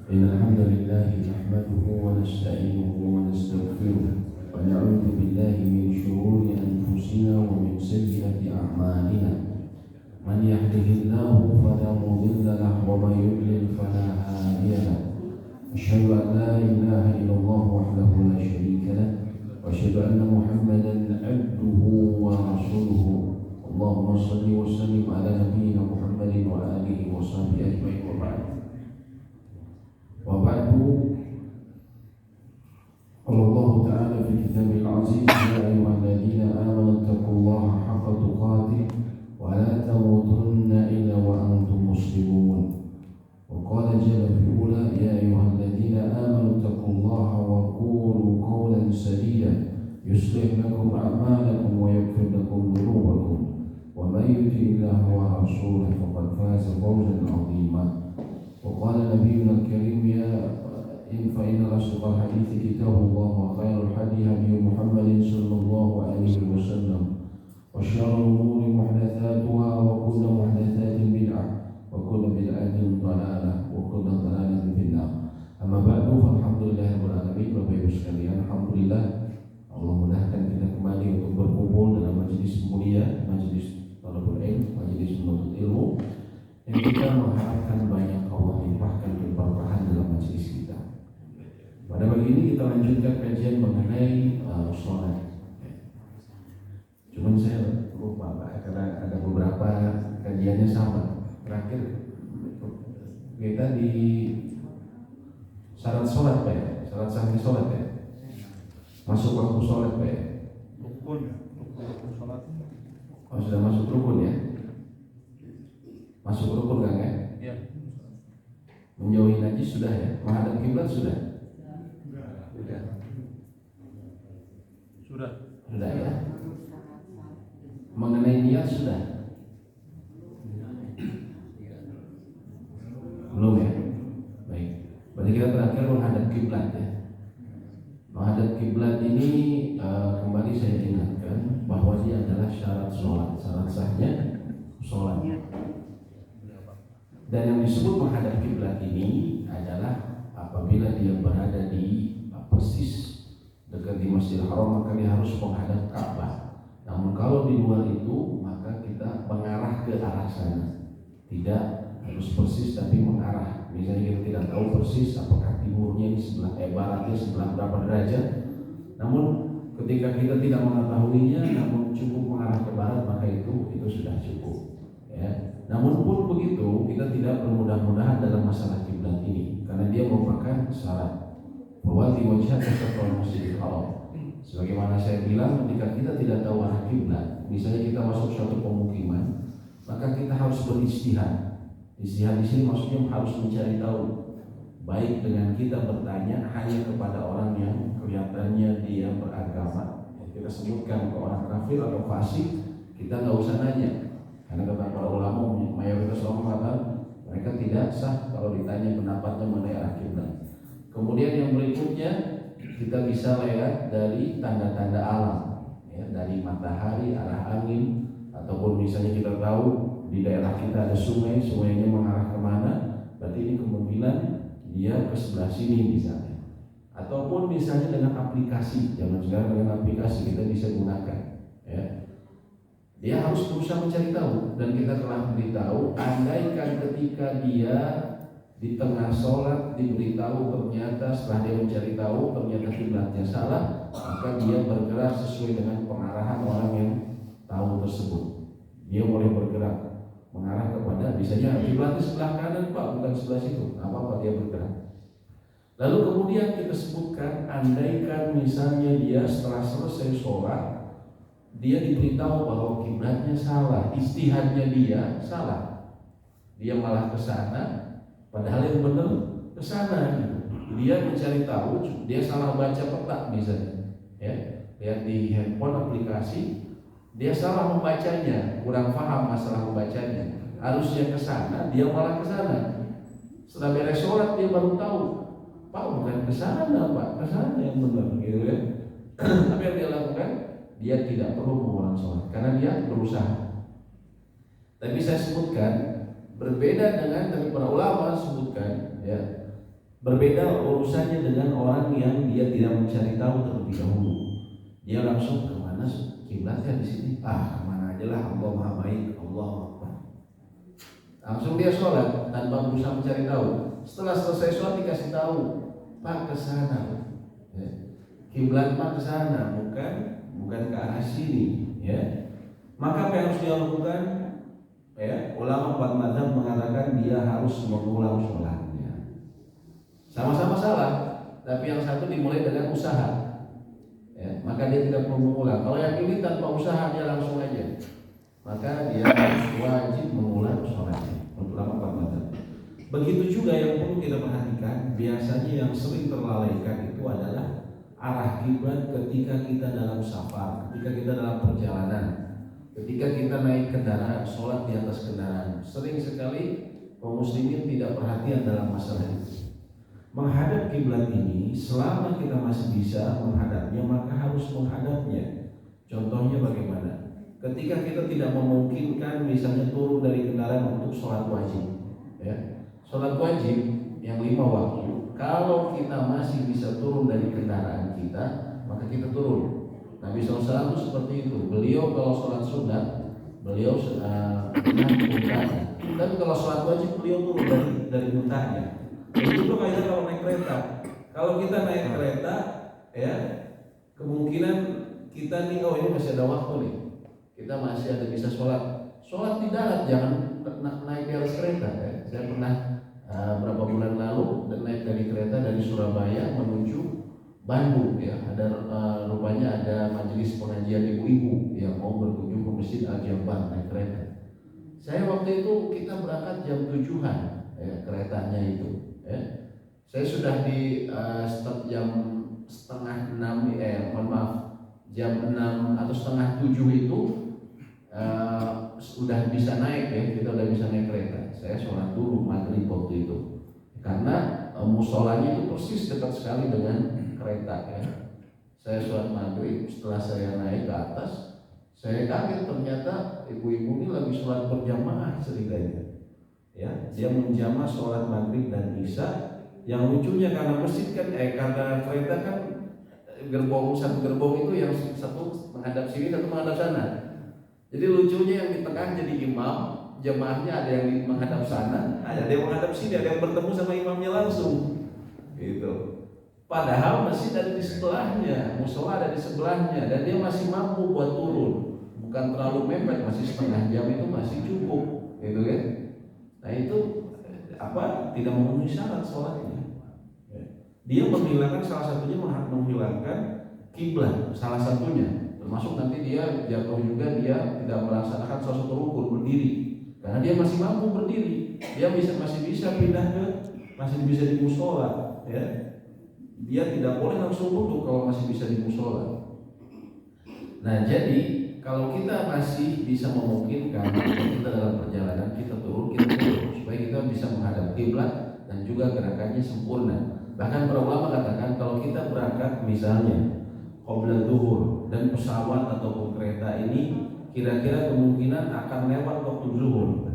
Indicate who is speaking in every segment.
Speaker 1: إن الحمد لله نحمده ونستعينه ونستغفره ونعوذ بالله من شرور أنفسنا ومن سيئات أعمالنا من يهده الله فلا مضل له ومن يضلل فلا هادي له أشهد أن لا إله إلا الله وحده لا شريك له وأشهد أن محمدا عبده ورسوله اللهم صل وسلم على نبينا محمد وآله وصحبه أجمعين وبعد قال الله تعالى في كتابه العزيز يا أيها الذين آمنوا اتقوا الله حق تقاته ولا تموتن إلا وأنتم مسلمون وقال جل في الأولى يا أيها الذين آمنوا اتقوا الله وقولوا قولا سديدا يصلح لكم أعمالكم ويغفر لكم ذنوبكم ومن يطع الله ورسوله فقد فاز فوزا عظيما وقال نبينا الكريم فإن أصدق الحديث كتاب الله وخير الهدي هدي محمد صلى الله عليه وسلم وشر الأمور محدثاتها وكل محدثات بدعة وكل بدعة ضلالة وكل ضلالة في النار. Amma ba'du, alhamdulillahirabbil alamin. Bapak Ibu sekalian, alhamdulillah Allah mudahkan kita kembali untuk berkumpul dalam majelis mulia, majelis talabul ilm, majelis menuntut ilmu yang kita mengharapkan banyak Allah limpahkan keberkahan dalam majelis kita. Pada pagi ini kita lanjutkan kajian mengenai sholat. Cuman saya lupa Pak, karena ada beberapa kajiannya sama. Terakhir kita di syarat sholat Pak ya? Syarat sahnya sholat ya? Masuk waktu sholat Pak ya?
Speaker 2: Rukun sholat.
Speaker 1: Oh sudah masuk rukun ya? Masuk rukun kan ya?
Speaker 2: Iya.
Speaker 1: Menjauhi najis sudah ya? Menghadap kiblat sudah? Sudah ya? Mengenai niat sudah? Belum ya? Baik. Berarti kita terakhir menghadap kiblat ya. Menghadap kiblat ini kembali saya ingatkan bahwa dia adalah syarat sholat, syarat sahnya sholat. Dan yang disebut menghadap kiblat ini adalah apabila dia berada di persis dekat di Masjidil Haram maka dia harus menghadap Ka'bah. Namun kalau di luar itu maka kita mengarah ke arah sana. Tidak harus persis tapi mengarah. Misalnya kita tidak tahu persis apakah timurnya di sebelah baratnya sebelah berapa derajat. Namun ketika kita tidak mengetahuinya namun cukup mengarah ke barat maka itu sudah cukup. Ya. Namun pun begitu kita tidak bermudah-mudahan dalam masalah kiblat ini karena dia merupakan syarat. Wawati wajhaka syatral masjidil haram. Sebagaimana saya bilang, ketika kita tidak tahu arah kiblat, misalnya kita masuk suatu pemukiman, maka kita harus beristihad. Istihad di sini maksudnya harus mencari tahu. Baik dengan kita bertanya hanya kepada orang yang kelihatannya dia beragama. Kita sebutkan ke orang kafir atau fasik, kita nggak usah nanya. Karena kata para ulama, mayoritas ulama mengatakan mereka tidak sah kalau ditanya pendapatnya mengenai arah kiblat. Kemudian yang berikutnya kita bisa lihat dari tanda-tanda alam, ya, dari matahari, arah angin, ataupun misalnya kita tahu di daerah kita ada sungai, sungainya mengarah kemana, berarti ini kemungkinan dia ke sebelah sini misalnya. Ataupun misalnya dengan aplikasi, zaman sekarang dengan aplikasi kita bisa gunakan, ya. Dia harus berusaha mencari tahu dan kita telah beritahu, andaikan ketika dia di tengah sholat diberitahu ternyata setelah dia mencari tahu ternyata kiblatnya salah, maka dia bergerak sesuai dengan pengarahan orang yang tahu tersebut. Dia boleh bergerak mengarah kepada misalnya kiblatnya sebelah kanan Pak, bukan sebelah situ, apa-apa dia bergerak. Lalu kemudian kita sebutkan andaikan misalnya dia setelah selesai sholat dia diberitahu bahwa kiblatnya salah, istihadnya dia salah, dia malah ke sana. Padahal yang benar ke sana gitu. Dia mencari tahu, dia salah baca peta misalnya. Ya, lihat di handphone aplikasi, dia salah membacanya, kurang paham masalah membacanya. Harusnya ke sana, dia malah ke sana. Setelah beres sholat dia baru tahu, Pak bukan ke sana Pak, ke sana yang benar gitu kan. Tapi yang dia lakukan, dia tidak perlu mengulang sholat karena dia berusaha. Tapi saya sebutkan berbeda dengan tadi para ulama sebutkan ya Berbeda urusannya dengan orang yang dia tidak mencari tahu terlebih dahulu. Dia langsung kemana kiblatnya di sini? Kemana aja lah, Allah Maha Baik, Allah Akbar. Langsung dia sholat tanpa berusaha mencari tahu. Setelah selesai sholat dikasih tahu, Pak ke sana, ya. Kiblat Pak ke sana, bukan ke arah sini, ya. Maka apa yang harus dia lakukan? Ya, ulama 4 mazhab mengatakan dia harus mengulang sholatnya. Sama-sama salah, tapi yang satu dimulai dengan usaha, ya, maka dia tidak perlu mengulang. Kalau yang ini tanpa usaha dia langsung aja, maka dia harus wajib mengulang sholatnya. Untuk ulama 4 mazhab. Begitu juga yang perlu kita perhatikan, biasanya yang sering terlalaikan itu adalah arah kiblat ketika kita dalam safar, ketika kita dalam perjalanan, ketika kita naik kendaraan, sholat di atas kendaraan. Sering sekali kaum muslimin tidak perhatian dalam masalah itu. Menghadap kiblat ini, selama kita masih bisa menghadapnya, maka harus menghadapnya. Contohnya bagaimana? Ketika kita tidak memungkinkan misalnya turun dari kendaraan untuk sholat wajib, ya, sholat wajib yang 5 waktu, kalau kita masih bisa turun dari kendaraan kita, maka kita turun. Nabi SAW itu seperti itu. Beliau kalau sholat sunat, beliau muntah. Tapi kalau sholat wajib beliau turun dari muntahnya. Itu kaidah kalau naik kereta. Kalau kita naik kereta, ya, kemungkinan kita nih, ini masih ada waktu nih. Kita masih ada bisa sholat di darat, jangan naik di atas kereta. Ya. Saya pernah berapa bulan lalu dan naik dari kereta dari Surabaya menuju Bandung, ya. Ada rupanya ada majelis pengajian ibu-ibu yang mau berkunjung ke Masjid Al-Jabar naik kereta. Saya waktu itu kita berangkat jam 7-an, ya, keretanya itu, ya. Saya sudah di jam setengah 6, jam 6 atau setengah 7 itu sudah bisa naik, ya, kita udah bisa naik kereta. Saya sholat dulu maghrib waktu itu karena musolanya itu persis dekat sekali dengan kereta, ya. Saya sholat maghrib, setelah saya naik ke atas, saya kaget ternyata ibu-ibu ini lagi sholat berjamaah ceritanya, ya. Dia menjamah sholat maghrib dan isya. Yang lucunya karena masjid kan, karena kereta kan satu gerbong itu yang satu menghadap sini, satu menghadap sana. Jadi lucunya yang di tengah jadi imam, jemaahnya ada yang menghadap sana, ada yang menghadap sini, ada yang bertemu sama imamnya langsung, gitu. Padahal masjid ada di sebelahnya, musola ada di sebelahnya, dan dia masih mampu buat turun, bukan terlalu mepet, masih setengah jam itu masih cukup, gitu kan? Nah itu tidak memenuhi syarat sholatnya. Dia menghilangkan salah satunya, menghilangkan kiblat salah satunya, termasuk nanti dia jatuh juga, dia tidak melaksanakan salah satu rukun berdiri, karena dia masih mampu berdiri, dia masih bisa pindah masih bisa di musola, ya. Dia tidak boleh langsung duduk kalau masih bisa di musola. Nah jadi kalau kita masih bisa memungkinkan, kita dalam perjalanan kita turun supaya kita bisa menghadap kiblat dan juga gerakannya sempurna. Bahkan para ulama katakan kalau kita berangkat misalnya qabla zuhur dan pesawat ataupun kereta ini kira-kira kemungkinan akan lewat waktu zuhur,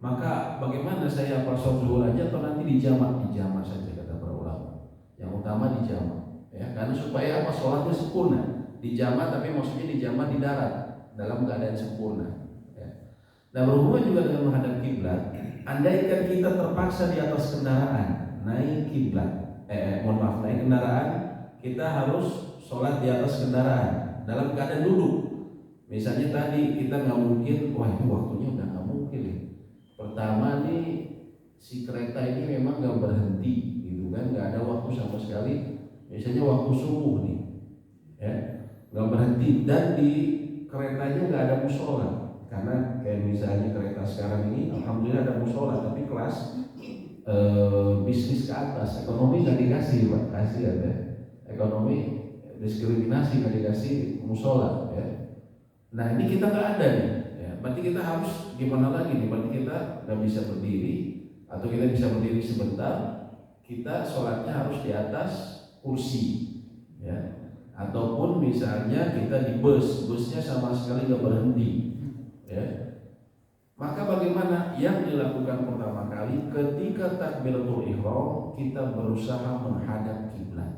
Speaker 1: maka bagaimana saya pas zuhur aja atau nanti dijamak saja, kata para ulama. Yang utama dijamak, ya, karena supaya sholatnya sempurna. Dijamak tapi maksudnya dijamak di darat dalam keadaan sempurna, ya. Nah berhubungan juga dengan menghadap kiblat, andaikan kita terpaksa di atas kendaraan naik naik kendaraan, kita harus sholat di atas kendaraan dalam keadaan duduk. Misalnya tadi kita nggak mungkin, itu waktunya udah nggak mungkin nih. Pertama nih si kereta ini memang nggak berhenti, gitu kan, nggak ada waktu sama sekali. Misalnya waktu subuh nih, ya, nggak berhenti, dan di keretanya nggak ada musola. Karena kayak misalnya kereta sekarang ini, alhamdulillah ada musola, tapi kelas bisnis ke atas, ekonomi nggak dikasih, Pak, kasih ada ekonomi diskriminasi, nggak dikasih musola, ya. Nah ini kita nggak ada nih, ya. Berarti kita harus gimana lagi nih? Berarti kita nggak bisa berdiri, atau kita bisa berdiri sebentar, kita sholatnya harus di atas kursi, ya. Ataupun misalnya kita di busnya sama sekali nggak berhenti, ya. Maka bagaimana? yang dilakukan pertama kali ketika takbiratul ihram kita berusaha menghadap kiblat.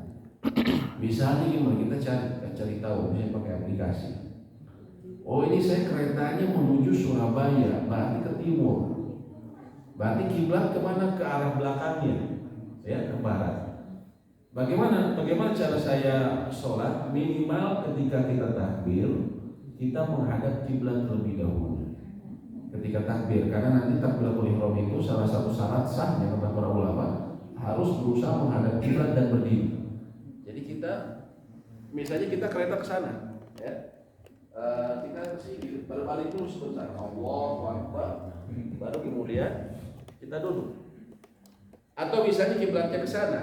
Speaker 1: Misalnya gimana, kita cari tahu, misalnya pakai aplikasi. Oh ini saya keretanya menuju Surabaya, berarti ke timur. Berarti kiblat kemana? Ke arah belakangnya, ya, ke barat. Bagaimana cara saya sholat? Minimal ketika kita takbir, kita menghadap kiblat terlebih dahulu. Ketika takbir, karena nanti takbiratul ihram itu salah satu syarat sahnya kata para ulama harus berusaha menghadap kiblat dan berdiri. Jadi kita, misalnya kita kereta ke sana, ya, kita sih balik dulu sebentar, Allahu Akbar, baru kemudian kita duduk. Atau misalnya kiblatnya ke sana,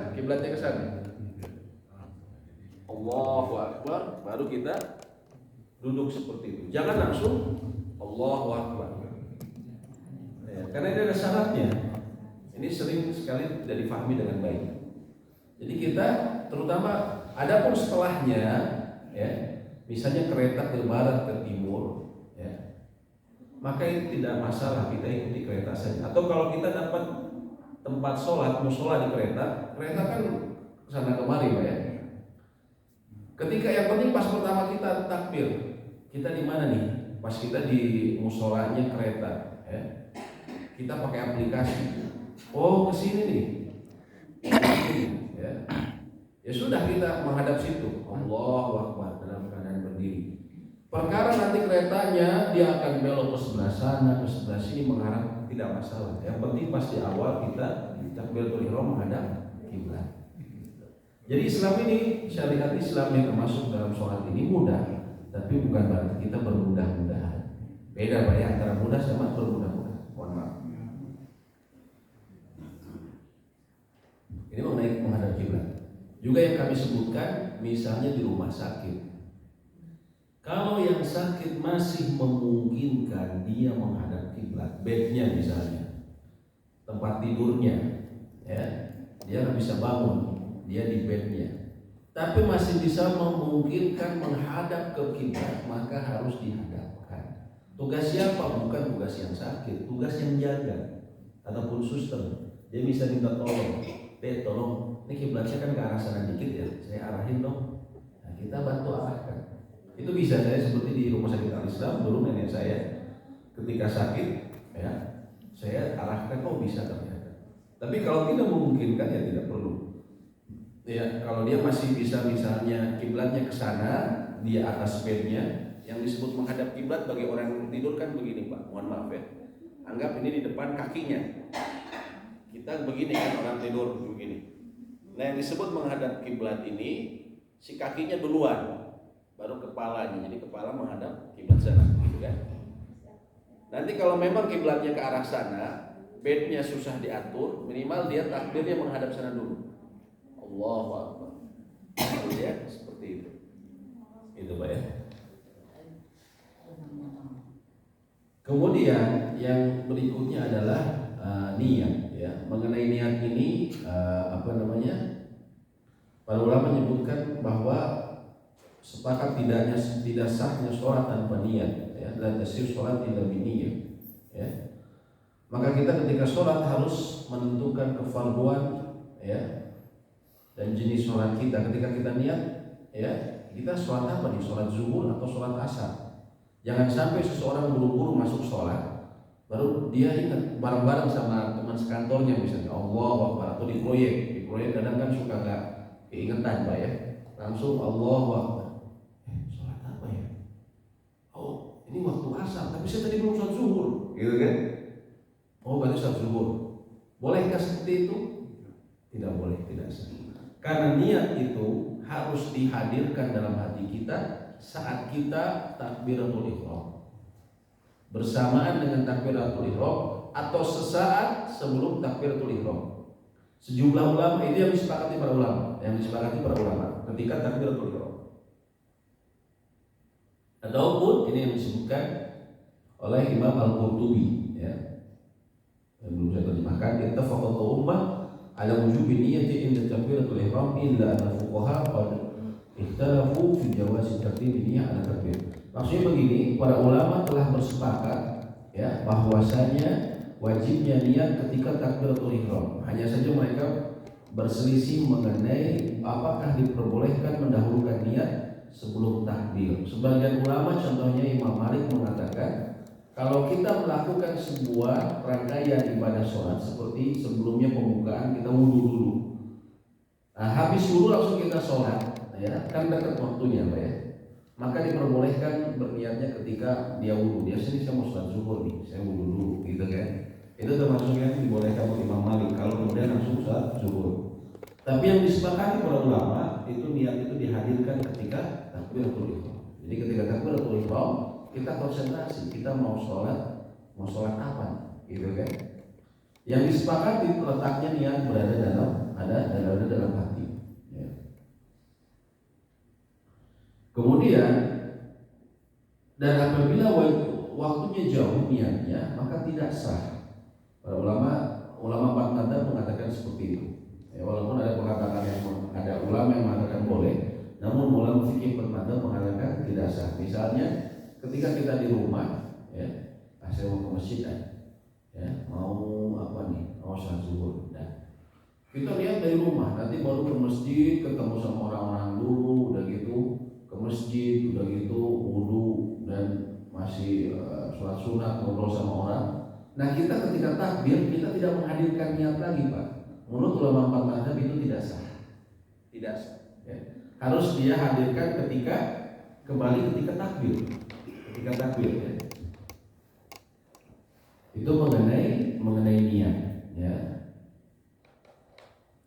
Speaker 1: Allahu Akbar, baru kita duduk seperti itu. Jangan langsung Allahu Akbar. Ya, karena ini ada syaratnya. Ini sering sekali tidak difahami dengan baik. Jadi kita terutama adapun setelahnya, ya, misalnya kereta ke barat ke timur, ya, maka itu tidak masalah, kita ikuti kereta saja. Atau kalau kita dapat tempat sholat, musola di kereta kan sana kemari, Pak, ya. Ketika yang penting pas pertama kita takbir, kita di mana nih? Pas kita di musolanya kereta, ya. Kita pakai aplikasi. Oh, ke sini nih. Ya. Ya sudah, kita menghadap situ. Allahu Akbar dalam keadaan berdiri. Perkara nanti keretanya dia akan belok ke sebelah sana, ke sebelah sini mengarah, tidak masalah. Yang penting pas di awal kita takbiratul ihram menghadap kiblat. Jadi Islam ini, syariat Islam yang termasuk dalam sholat ini mudah, tapi bukan berarti kita bermudah-mudahan. Beda Pak ya, antara mudah sama bermudah-mudahan. Mohon maaf. Ini mengenai menghadap kiblat. Juga yang kami sebutkan, misalnya di rumah sakit. Kalau yang sakit masih memungkinkan dia menghadap kiblat, bednya misalnya, tempat tidurnya, ya, dia nggak bisa bangun, dia di bednya, tapi masih bisa memungkinkan menghadap ke kiblat, maka harus dihadapkan. Tugas siapa? Bukan tugas yang sakit, tugas yang jaga ataupun suster. Dia bisa minta tolong, tolong, ini kiblatnya kan ke arah sana dikit ya, saya arahin dong. Nah, kita bantu arahkan. Itu bisa, saya seperti di rumah sakit Al-Islam dulu nenek saya ketika sakit, ya, saya arahkan, oh bisa ternyata. Tapi kalau tidak memungkinkan ya tidak perlu. Ya, kalau dia masih bisa misalnya kiblatnya ke sana, dia atas bednya, yang disebut menghadap kiblat bagi orang yang tidur kan begini Pak, mohon maaf ya. Anggap ini di depan kakinya. Kita begini kan, orang tidur begini. Nah, yang disebut menghadap kiblat ini si kakinya duluan, baru kepalanya. Jadi kepala menghadap kiblat sana, gitu kan. Nanti kalau memang kiblatnya ke arah sana, bednya susah diatur, minimal dia takbirnya menghadap sana dulu. Allahu Akbar. Ya, seperti itu. Itu Pak ya. Kemudian yang berikutnya adalah niat, ya. Mengenai niat ini para ulama menyebutkan bahwa sepakat tidak sahnya sholat tanpa niat, ya. La tasih sholat illa biniyah, ya. Maka kita ketika sholat harus menentukan kefarduan, ya, dan jenis sholat kita. Ketika kita niat, ya, kita sholat apa nih? Sholat zuhur atau sholat asar? Jangan sampai seseorang buru-buru masuk sholat, baru dia ingat bareng-bareng sama teman sekantornya misalnya Allahu Akbar, atau di proyek kadang kan suka nggak keingetan Pak ya, langsung Allahu Akbar. Sholat apa ya? Oh ini waktu asar, tapi saya tadi belum sholat zuhur, gitu kan? Oh berarti sholat zuhur. Bolehkah seperti itu? Tidak boleh, tidak sah. Karena niat itu harus dihadirkan dalam hati kita saat kita takbiratul ihram, bersamaan dengan takbiratul ihram atau sesaat sebelum takbiratul ihram. Sejumlah ulama ini yang disepakati para ulama, ketika takbiratul ihram. Ataupun ini yang disebutkan oleh Imam Al-Qurtubi, ya. Yang belum saya terjemahkan, ittafaqat ummah ala wujubi niyyati inda takbiratul ihram illa anna fuqaha qad ikhtalafu fi jawaz taqdim niyyah ala takbir. Maksudnya begini, para ulama telah bersepakat, ya, bahwasanya wajibnya niat ketika takbiratul ihram. Hanya saja mereka berselisih mengenai apakah diperbolehkan mendahulukan niat sebelum takbir. Sebagian ulama, contohnya Imam Malik, mengatakan kalau kita melakukan sebuah rangkaian ibadah sholat seperti sebelumnya pembukaan, kita wudhu dulu. Nah, habis wudhu langsung kita sholat, ya kan dekat waktunya, Pak ya. Maka diperbolehkan berniatnya ketika dia wudhu. Dia sini saya mau sholat zuhur nih, saya wudhu dulu, gitu kan. Itu termasuk yang dibolehkan oleh Imam Malik. Kalau kemudian langsung sholat zuhur. Tapi yang disepakati para ulama itu niat itu dihadirkan ketika takbiratul ihram. Jadi ketika takbiratul ihram kita konsentrasi, kita mau sholat apa, gitu kan? Yang disepakati letaknya niat berada dalam hati. Ya. Kemudian dan apabila waktunya jauh niatnya maka tidak sah. Para ulama empat madzhab mengatakan seperti itu. Ya, walaupun ada ulama yang mengatakan boleh, namun ulama fikih empat madzhab mengatakan tidak sah. Misalnya ketika kita di rumah, ya, saya mau ke masjid, ya, mau sholat zuhur. Nah, kita lihat dari rumah, nanti baru ke masjid, ketemu sama orang-orang dulu, udah gitu ke masjid, udah gitu wudu dan masih sholat sunat, ngobrol sama orang. Nah, kita ketika takbir kita tidak menghadirkan niat lagi, Pak. Menurut ulama empat madzhab itu tidak sah. Ya. Harus dia hadirkan ketika takbir. Ya. Itu mengenai niat, ya.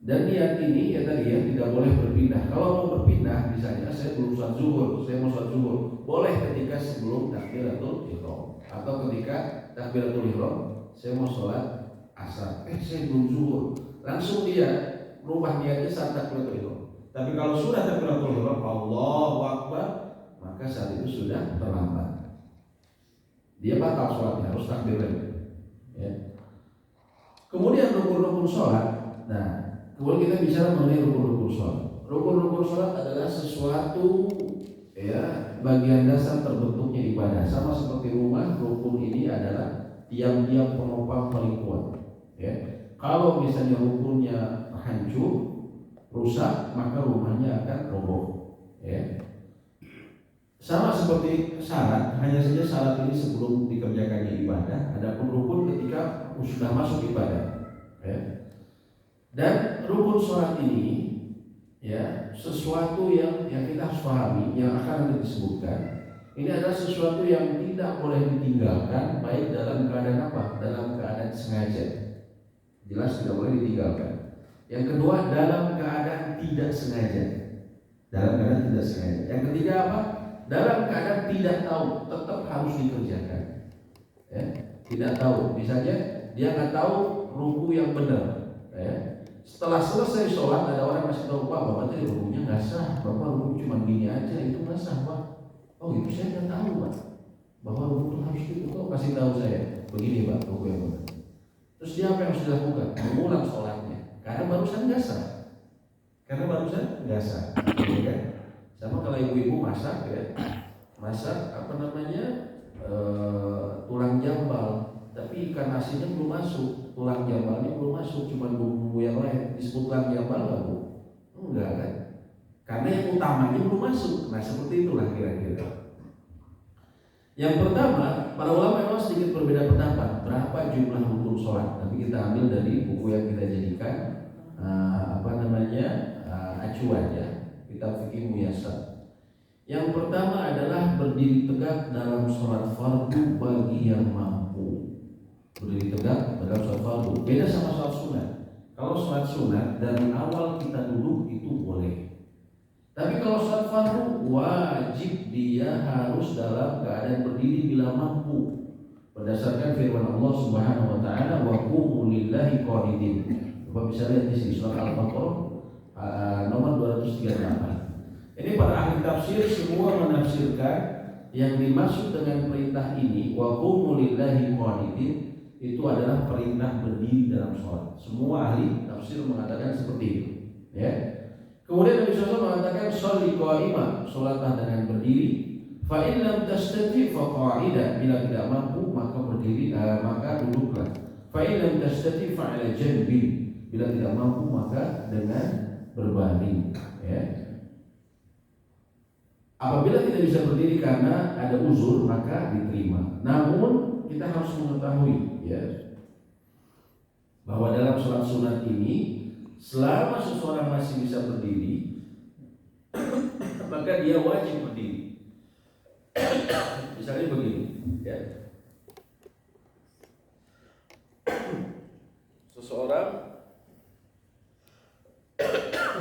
Speaker 1: Dan niat ini ya tadi ya tidak boleh berpindah. Kalau mau berpindah, misalnya saya belum sholat zuhur, saya mau sholat zuhur, boleh ketika sebelum takbiratul ihram, atau ketika takbiratul ihram saya mau sholat asar, saya belum zuhur, langsung dia merubah niatnya saat takbiratul ihram. Tapi kalau sudah takbiratul ihram, Allahu Akbar, maka saat itu sudah terlambat. Dia batal sholatnya, harus takbir lagi. Ya. Kemudian rukun-rukun sholat. Nah, kemudian kita bicara mengenai rukun-rukun sholat. Rukun-rukun sholat adalah sesuatu, ya, bagian dasar terbentuknya ibadah. Sama seperti rumah, rukun ini adalah tiang-tiang penopang paling kuat. Ya. Kalau misalnya rukunnya hancur, rusak, maka rumahnya akan roboh. Ya. Sama seperti syarat, hanya saja syarat ini sebelum dikerjakannya ibadah. Adapun rukun ketika sudah masuk ibadah. Ya. Dan rukun sholat ini, ya, sesuatu yang kita harus pahami, yang akan disebutkan. Ini adalah sesuatu yang tidak boleh ditinggalkan, baik dalam keadaan apa? Dalam keadaan sengaja. Jelas tidak boleh ditinggalkan. Yang kedua, dalam keadaan tidak sengaja. Yang ketiga apa? Dalam keadaan tidak tahu, tetap harus dikerjakan. Ya, tidak tahu, misalnya dia nggak tahu ruku yang benar. Ya. Setelah selesai sholat ada orang masih tahu, Pak, Bapak tadi rukunya nggak sah, Bapak ruku cuma gini aja, itu nggak sah, Pak. Oh, itu saya nggak tahu, Pak. Bahwa ruku harus itu, kok kasih tahu saya. Begini, Pak, ruku yang benar. Terus dia apa yang harus dilakukan? Mengulang sholatnya, karena barusan nggak sah. Ya, kan? Sama kalau ibu-ibu masak, ya, tulang jambal, tapi ikan asinnya belum masuk, tulang jambalnya belum masuk, cuma bumbu yang lain, disebut tulang jambal nggak, Bu? Enggak kan? Karena yang utamanya belum masuk. Nah, seperti itulah kira-kira. Yang pertama, para ulama memang sedikit berbeda pendapat berapa jumlah rukun sholat. Tapi kita ambil dari buku yang kita jadikan acuan, ya. Kitab Fikih Muyassar. Yang pertama adalah berdiri tegak dalam sholat fardu bagi yang mampu. Berdiri tegak dalam sholat fardu. Beda sama sholat sunat. Kalau sholat sunat dari awal kita duduk itu boleh. Tapi kalau sholat fardu wajib dia harus dalam keadaan berdiri bila mampu. Berdasarkan firman Allah Subhanahu Wa Taala, wa qumu lillahi qanitin. Bapak bisa lihat di sini surat Al-Baqarah nomor 238. Ini para ahli tafsir semua menafsirkan yang dimaksud dengan perintah ini wa qumu lillahi qanitin itu adalah perintah berdiri dalam sholat. Semua ahli tafsir mengatakan seperti itu, ya. Kemudian Nabi SAW mengatakan sholli qa'imah, sholatlah dengan berdiri. Fa in lam tastati fa qa'ida, bila tidak mampu maka berdiri, maka duduklah. Fa in lam tastati fa ala janbin. Bila tidak mampu maka dengan berbaring, ya. Apabila tidak bisa berdiri karena ada uzur maka diterima. Namun kita harus mengetahui, ya, bahwa dalam sholat sunat ini selama seseorang masih bisa berdiri maka dia wajib berdiri. Misalnya begini, ya. Seseorang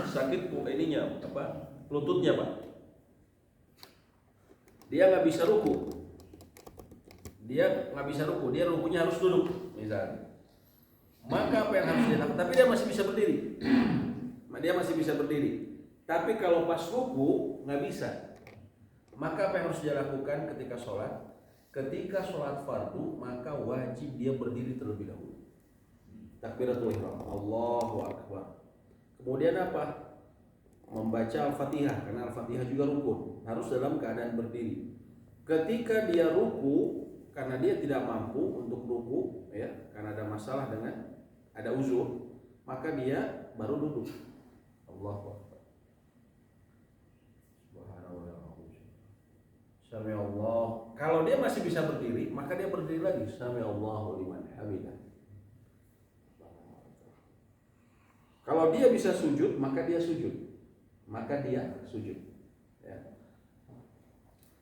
Speaker 1: sakit ininya apa? Lututnya, Pak. Dia nggak bisa ruku. Dia rukunya harus duduk, misalnya. Maka apa yang harus dia lakukan? Tapi dia masih bisa berdiri. Tapi kalau pas ruku nggak bisa. Maka apa yang harus dia lakukan ketika sholat? Ketika sholat fardu maka wajib dia berdiri terlebih dahulu. Takbiratul ihram, Allahu akbar. Kemudian apa? Membaca Al-Fatihah, karena Al-Fatihah juga rukun, harus dalam keadaan berdiri. Ketika dia ruku, karena dia tidak mampu untuk ruku, ya, karena ada masalah dengan ada uzur, maka dia baru duduk. Allahu akbar. Subhanallah. Sami Allah. Kalau dia masih bisa berdiri, maka dia berdiri lagi. Sami Allahu liman hamidah. Kalau dia bisa sujud, maka dia sujud. Ya.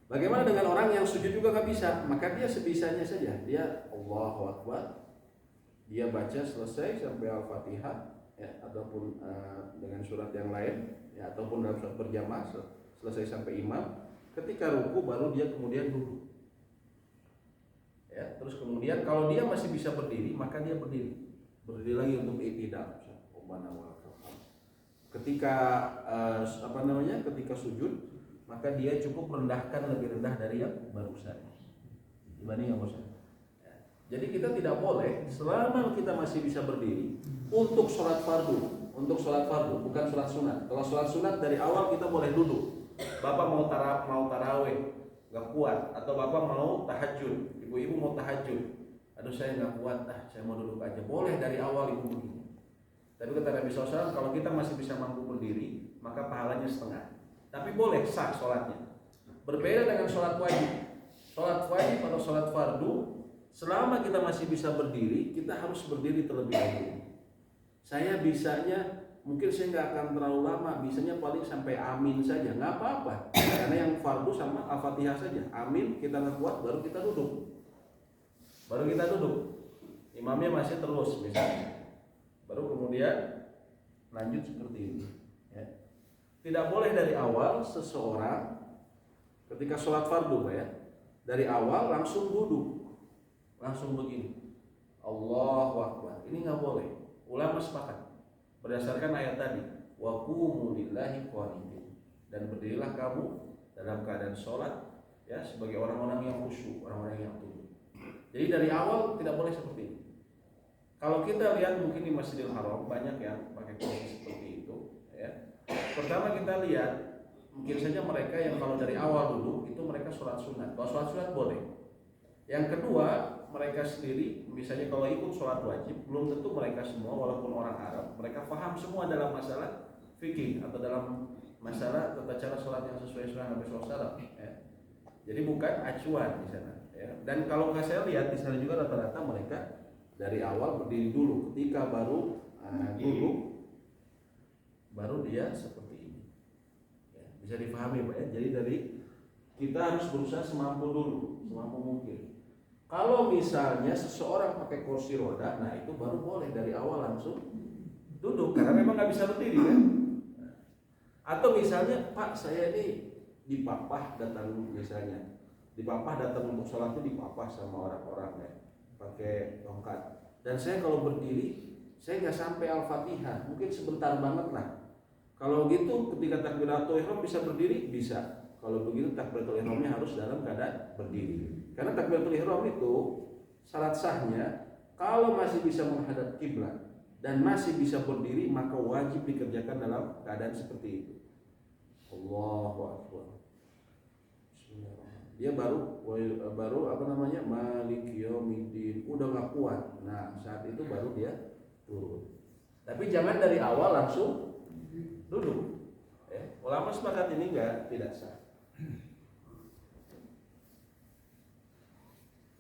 Speaker 1: Bagaimana dengan orang yang sujud juga nggak bisa? Maka dia sebisanya saja. Dia Allahu Akbar. Dia baca selesai sampai Al-Fatihah, ya, ataupun dengan surat yang lain, ya, ataupun dalam surat berjamaah selesai sampai imam. Ketika ruku baru dia kemudian duduk. Ya, terus kemudian kalau dia masih bisa berdiri, maka dia berdiri lagi untuk i'tidal. Ketika ketika sujud, maka dia cukup rendahkan lebih rendah dari yang barusan dibanding yang barusan. Jadi kita tidak boleh selama kita masih bisa berdiri untuk sholat fardu, bukan sholat sunat. Kalau sholat sunat dari awal kita boleh duduk. Bapak mau taraweh nggak kuat, atau bapak mau tahajud, ibu-ibu mau tahajud, aduh saya nggak kuat, saya mau duduk aja, boleh dari awal ibu begini. Tapi kata Nabi SAW, kalau kita masih bisa mampu berdiri, maka pahalanya setengah. Tapi boleh sah sholatnya. Berbeda dengan sholat wajib. Sholat wajib atau sholat fardu, selama kita masih bisa berdiri, kita harus berdiri terlebih dahulu. Saya bisanya, mungkin saya nggak akan terlalu lama, bisanya paling sampai amin saja, nggak apa-apa. Karena yang fardu sama Al-Fatihah saja. Amin, kita nggak kuat, baru kita duduk. Imamnya masih terus, misalnya. Baru kemudian lanjut seperti ini, ya. Tidak boleh dari awal seseorang ketika sholat fardu, ya, dari awal langsung duduk, langsung begini, Allahu Akbar. Ini nggak boleh. Ulama sepakat berdasarkan ayat tadi, wa qumu lillahi qanitin, dan berdirilah kamu dalam keadaan sholat, ya, sebagai orang-orang yang khusyuk, orang-orang yang tunduk. Jadi dari awal tidak boleh seperti ini. Kalau kita lihat mungkin di Masjidil Haram banyak yang pakai posisi seperti itu, ya. Pertama kita lihat mungkin saja mereka yang kalau dari awal dulu itu mereka sholat sunat. Kalau sholat sunat boleh. Yang kedua, mereka sendiri misalnya kalau ikut sholat wajib, belum tentu mereka semua walaupun orang Arab, mereka paham semua dalam masalah fikih atau dalam masalah tata cara sholat yang sesuai sunnah Nabi SAW, ya. Jadi bukan acuan di sana, ya. Dan kalau nggak saya lihat di sana juga rata-rata mereka dari awal berdiri dulu, ketika baru duduk, baru dia seperti ini, ya, bisa dipahami, Pak, ya. Jadi dari kita harus berusaha semampu mungkin. Kalau misalnya seseorang pakai kursi roda, nah itu baru boleh dari awal langsung duduk, karena memang nggak bisa berdiri, kan? Atau misalnya, Pak, saya ini dipapah datang untuk sholat itu dipapah sama orang-orang, ya, pakai tongkat. Dan saya kalau berdiri, saya nggak sampai Al-Fatihah, mungkin sebentar banget lah. Kalau gitu ketika takbiratul ihram bisa berdiri, bisa. Kalau begitu takbiratul ihramnya harus dalam keadaan berdiri. Karena takbiratul ihram itu syarat sahnya kalau masih bisa menghadap kiblat dan masih bisa berdiri, maka wajib dikerjakan dalam keadaan seperti itu. Allahu Akbar. Bismillahirrahmanirrahim. dia baru apa namanya Maliki Yaumiddin, udah nggak kuat. Nah saat itu baru dia turun. Tapi jangan dari awal langsung duduk. Ya. Ulama sepakat ini tidak sah.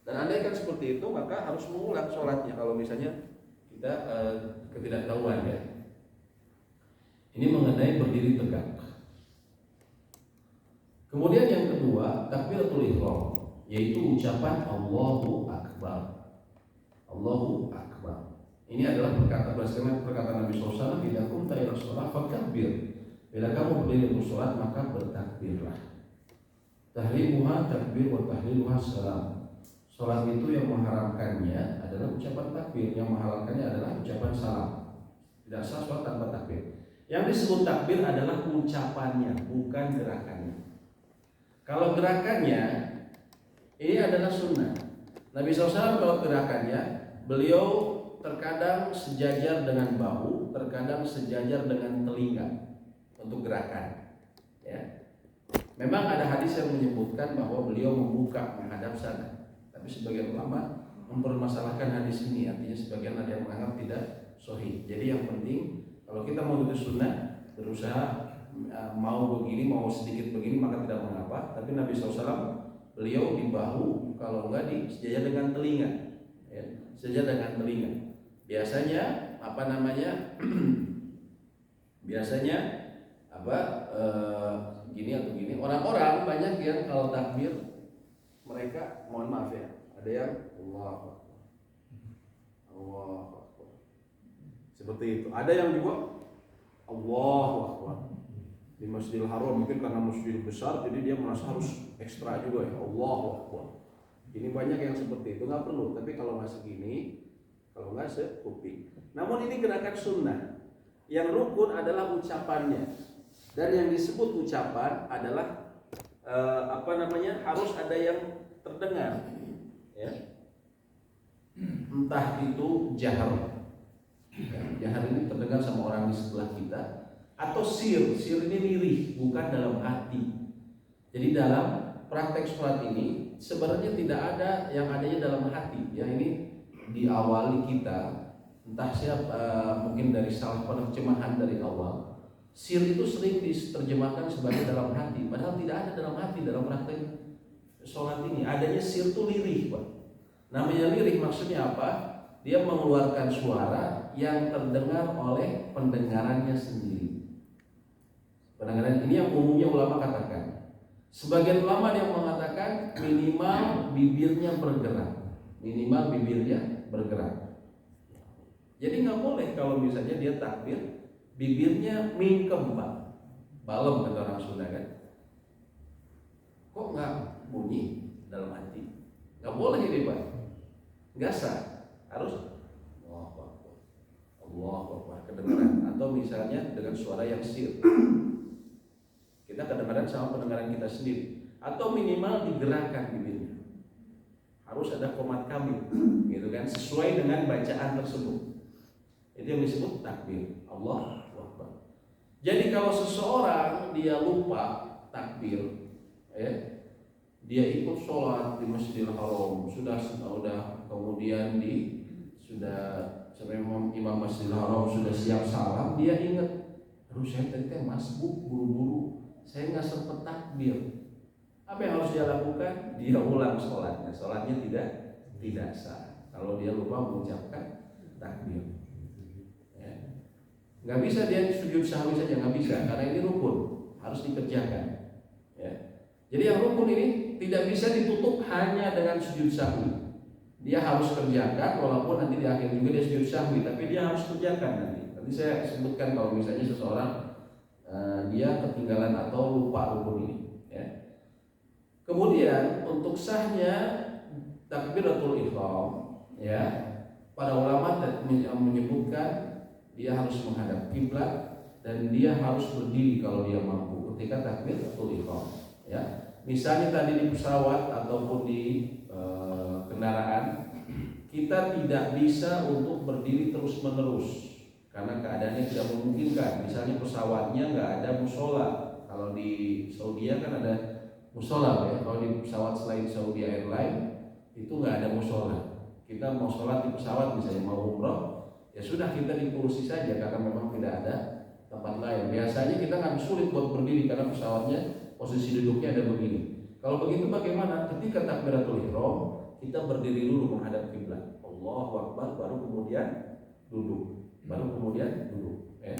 Speaker 1: Dan andai kan seperti itu maka harus mengulang sholatnya kalau misalnya kita ketidaktahuan ya. Ini mengenai berdiri tegak. Kemudian yang kedua, takbiratul ihram, yaitu ucapan Allahu Akbar. Allahu Akbar. Ini adalah perkataan Nabi SAW, bila kunta ila shalah fakabbir. Bila kamu berdiri untuk sholat maka bertakbirlah. Tahrimuha takbir wa tahliluha salam. Sholat itu yang mengharamkannya adalah ucapan takbir, yang menghalalkannya adalah ucapan salam. Tidak sah sholat tanpa takbir. Yang disebut takbir adalah ucapannya, bukan gerakannya. Kalau gerakannya ini adalah sunnah. Nabi SAW kalau gerakannya, beliau terkadang sejajar dengan bahu, terkadang sejajar dengan telinga untuk gerakan. Ya. Memang ada hadis yang menyebutkan bahwa beliau membuka menghadap sana. Tapi sebagian ulama mempermasalahkan hadis ini, artinya sebagian ada yang menganggap tidak sahih. Jadi yang penting kalau kita mau itu sunnah, berusaha mau begini, mau sedikit begini maka tidak mengapa. Tapi Nabi SAW beliau di bahu, kalau enggak di sejajar dengan telinga, ya, sejajar dengan telinga. Biasanya apa namanya? biasanya apa? Gini atau gini. Orang-orang banyak yang kalau takbir mereka, mohon maaf ya, ada yang Allahu Akbar, Allahu Akbar, seperti itu. Ada yang juga Allahu Akbar. Di Masjidil Haram mungkin karena masjid besar jadi dia merasa harus ekstra juga ya, Allahu Akbar. Ini banyak yang seperti itu, nggak perlu. Tapi kalau nggak segini, kalau nggak sekuping. Namun ini gerakan sunnah. Yang rukun adalah ucapannya. Dan yang disebut ucapan adalah apa namanya, harus ada yang terdengar. Ya. Entah itu jahar. Jahar ini terdengar sama orang di sebelah kita. Atau sir ini lirih, bukan dalam hati. Jadi dalam praktek sholat ini sebenarnya tidak ada yang adanya dalam hati. Ya, ini diawali kita entah siapa mungkin dari salah penerjemahan dari awal. Sir itu sering diterjemahkan sebagai dalam hati, padahal tidak ada dalam hati dalam praktek sholat ini. Adanya sir itu lirih, Pak. Namanya lirih maksudnya apa? Dia mengeluarkan suara yang terdengar oleh pendengarannya sendiri. Pendengaran ini yang umumnya ulama katakan. Sebagian ulama yang mengatakan minimal bibirnya bergerak. Minimal bibirnya bergerak. Jadi nggak boleh kalau misalnya dia takbir bibirnya mingkem, Pak. Balem kata orang Sunda kan. Kok nggak bunyi dalam hati? Nggak boleh ini, Pak. Nggak sah. Harus Allahu Akbar kedengaran. Atau misalnya dengan suara yang sir. Kita kedengaran sama pendengaran kita sendiri, atau minimal digerakkan bibirnya. Harus ada komat kamil, gitu kan, sesuai dengan bacaan tersebut. Itu yang disebut takbir. Allahu Akbar. Jadi kalau seseorang dia lupa takbir, ya, dia ikut sholat di Masjidil Haram, sudah kemudian sampai imam Masjidil Haram sudah siap salam, dia ingat, aduh saya tadi masbuk buru-buru, saya nggak sempat takbir. Apa yang harus dia lakukan? Dia ulang sholatnya. Sholatnya tidak sah kalau dia lupa mengucapkan takbir. Ya. Nggak bisa dia sujud sahwi saja, nggak bisa, karena ini rukun, harus dikerjakan. Ya. Jadi yang rukun ini tidak bisa ditutup hanya dengan sujud sahwi. Dia harus kerjakan, walaupun nanti di akhir juga dia sujud sahwi, tapi dia harus kerjakan nanti. Nanti saya sebutkan kalau misalnya seseorang dia ketinggalan atau lupa rukun ini, ya. Kemudian untuk sahnya takbiratul ihram, ya, para ulama menyebutkan dia harus menghadap kiblat dan dia harus berdiri kalau dia mampu ketika takbiratul ihram, ya. Misalnya tadi di pesawat ataupun di kendaraan, kita tidak bisa untuk berdiri terus-menerus karena keadaannya tidak memungkinkan. Misalnya pesawatnya nggak ada musola. Kalau di Saudi kan ada musola ya. Kalau di pesawat selain Saudi Airlines itu nggak ada musola. Kita mau sholat di pesawat misalnya mau umroh, ya sudah kita di kursi saja karena memang tidak ada tempat lain. Biasanya kita nggak sulit buat berdiri karena pesawatnya posisi duduknya ada begini. Kalau begitu bagaimana? Ketika takbiratul ihram kita berdiri dulu menghadap kiblat. Allahu Akbar, baru kemudian duduk, ya.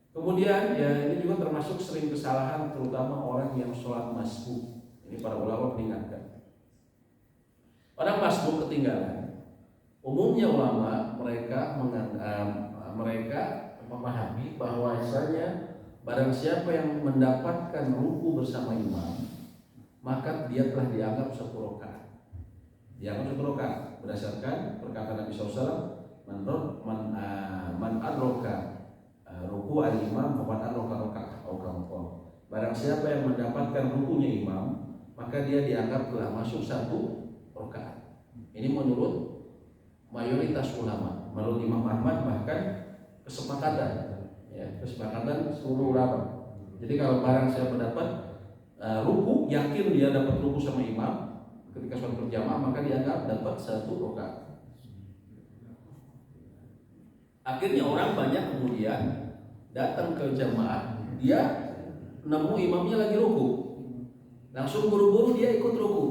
Speaker 1: Kemudian ya ini juga termasuk sering kesalahan terutama orang yang sholat masbuk. Ini para ulama mengingatkan. Orang masbuk ketinggalan. Umumnya ulama mereka memahami bahwasanya barang siapa yang mendapatkan ruku bersama imam, maka dia telah dianggap satu rakaat. Berdasarkan perkataan Nabi SAW, man adroka ruku al-imam faqad adroka rakaat. Barang siapa yang mendapatkan rukunya imam, maka dia dianggap telah masuk satu rakaat. Ini menurut mayoritas ulama, menurut Imam Ahmad bahkan kesepakatan seluruh ulama. Jadi kalau barang siapa mendapat ruku, yakin dia dapat ruku sama imam ketika sholat berjamaah, maka dianggap dapat satu rakaat. Akhirnya orang banyak kemudian datang ke jamaah, dia nemu imamnya lagi ruku, langsung buru-buru dia ikut ruku.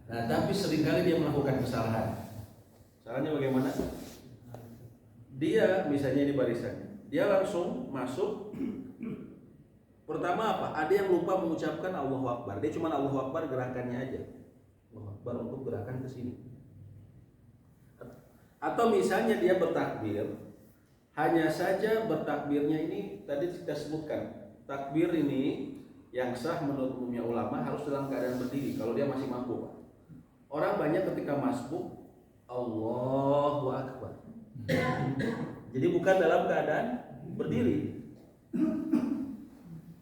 Speaker 1: Nah, tapi seringkali dia melakukan kesalahan. Caranya bagaimana? Dia misalnya di barisan, dia langsung masuk. Pertama apa? Ada yang lupa mengucapkan Allahu Akbar. Dia cuma Allahu Akbar gerakannya aja. Allahu Akbar untuk gerakan ke sini. Atau misalnya dia bertakbir, hanya saja bertakbirnya ini tadi kita sebutkan. Takbir ini yang sah menurut umumnya ulama harus dalam keadaan berdiri kalau dia masih mampu. Orang banyak ketika masbuk Allahu Akbar. Jadi bukan dalam keadaan berdiri.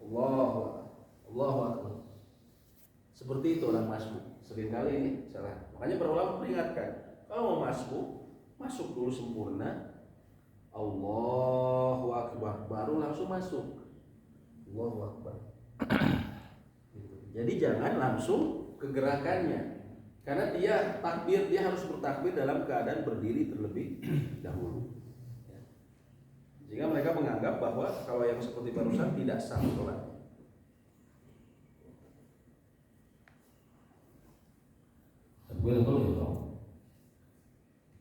Speaker 1: Allahu Akbar. Seperti itu orang masbuk. Seringkali ini salah. Makanya para ulama peringatkan, kalau mau masbuk, masuk dulu sempurna. Allahu Akbar, baru langsung masuk. Allahu Akbar. Jadi jangan langsung ke gerakannya. Karena dia takbir, dia harus bertakbir dalam keadaan berdiri terlebih dahulu. Sehingga mereka menganggap bahwa kalau yang seperti barusan tidak sah sholat.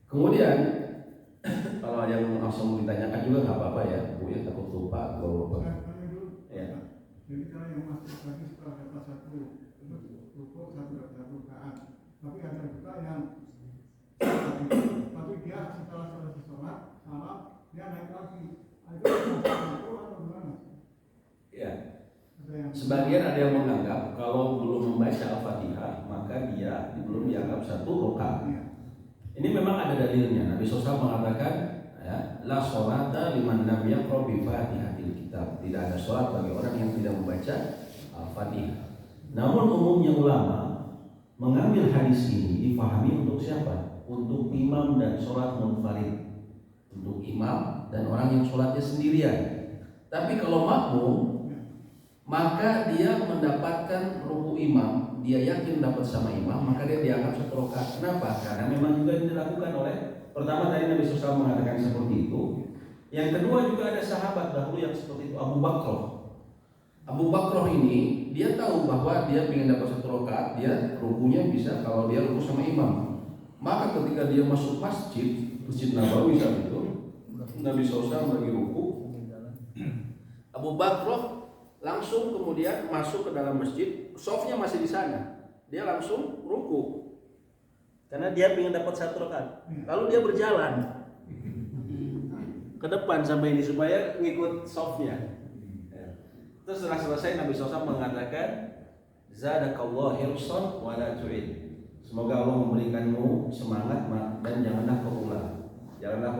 Speaker 1: Kemudian kalau ada yang langsung ditanyakan juga nggak apa-apa ya, Bu ya, takut lupa kalau lupa. Ya.
Speaker 3: Jadi kalau yang masuk tadi setelah dapat satu rukuk satu rakaat. Tapi ada juga yang tapi dia setelah selesai sholat salam dia naik lagi. Itu atau gimana?
Speaker 1: Ya. Sebagian ada yang menganggap kalau belum membaca Al-Fatihah maka dia belum dianggap satu rakaat.
Speaker 3: Ya.
Speaker 1: Ini memang ada dalilnya. Nabi SAW mengatakan, ya, la sholata liman lam yaqra bi Fatihatil kitab. Tidak ada sholat bagi orang yang tidak membaca Al-Fatihah. Namun umumnya ulama mengambil hadis ini difahami untuk siapa? Untuk imam dan sholat munfarid. Untuk imam dan orang yang sholatnya sendirian. Tapi kalau makmum, maka dia mendapatkan ruku imam, dia yakin dapat sama imam, maka dia dianggap satu rakaat. Kenapa? Karena memang juga dilakukan oleh, pertama tadi Nabi SAW mengatakan seperti itu. Yang kedua juga ada sahabat dahulu yang seperti itu, Abu Bakr. Abu Bakr ini dia tahu bahwa dia ingin dapat satu rakaat, dia rukunya bisa kalau dia ruku sama imam. Maka ketika dia masuk masjid Nabawi saat itu, Nabi SAW lagi ruku, Abu Bakr langsung kemudian masuk ke dalam masjid, shofnya masih di sana, dia langsung ruku karena dia ingin dapat satu rakaat. Lalu dia berjalan ke depan sampai ini supaya ngikut shofnya. Terus setelah selesai Nabi SAW mengatakan, zadakallahu hirsan wa la tu'id. Semoga Allah memberikanmu semangat dan janganlah kau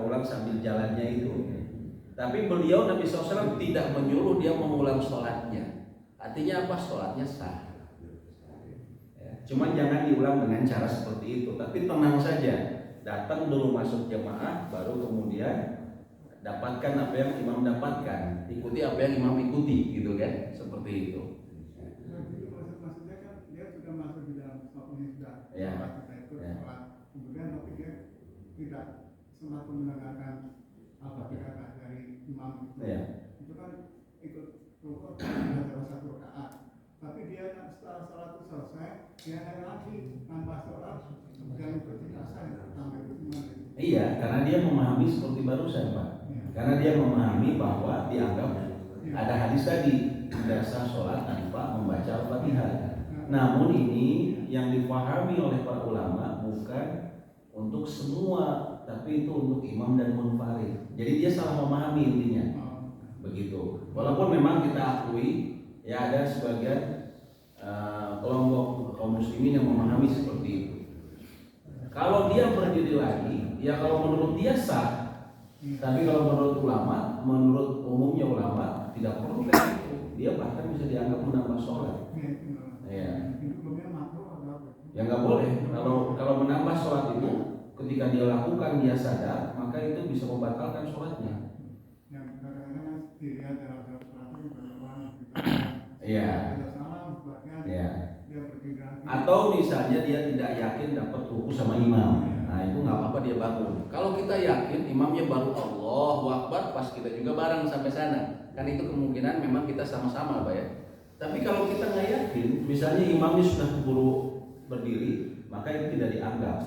Speaker 1: ulang sambil jalannya itu. Tapi beliau Nabi SAW tidak menyuruh dia mengulang sholatnya. Artinya apa? Sholatnya sah. Cuman jangan diulang dengan cara seperti itu. Tapi tenang saja, datang dulu masuk jamaah, baru kemudian dapatkan apa yang imam dapatkan, ikuti apa yang imam ikuti, gitu kan? Seperti itu.
Speaker 3: Maksudnya kan tidak sempat mendengarkan Al-Fatihah dari imam
Speaker 1: Ya.
Speaker 3: itu kan ikut rukuk dalam satu rakaat, tapi dia setelah salat itu selesai dia naik lagi nambah sholat dan itu tidak sah sampai itu imam.
Speaker 1: Iya, karena dia memahami seperti barusan Pak. Karena dia memahami bahwa dianggap ada hadis tadi tidak sah sholat tanpa membaca Al-Fatihah. Namun ini yang dipahami oleh para ulama bukan untuk semua, tapi itu untuk imam dan munfarid. Jadi dia salah memahami intinya. Begitu. Walaupun memang kita akui ya ada sebagian kelompok kaum muslimin yang memahami seperti itu. Kalau dia berdiri lagi, ya kalau menurut dia sah. Tapi kalau menurut ulama, menurut umumnya ulama tidak perlu kayak gitu. Dia bahkan bisa dianggap menambah sholat. Ya. Ya nggak boleh. Kalau menambah sholat itu, ketika dia lakukan dia sadar, maka itu bisa membatalkan sholatnya. Iya. Ya. Atau misalnya dia tidak yakin dapat ruku sama imam, nah itu nggak apa-apa dia bangun. Kalau kita yakin imamnya baru Allahu Akbar, pas kita juga bareng sampai sana, kan itu kemungkinan memang kita sama-sama, Pak ya. Tapi kalau kita nggak yakin, misalnya imamnya sudah keburu berdiri, maka itu tidak dianggap,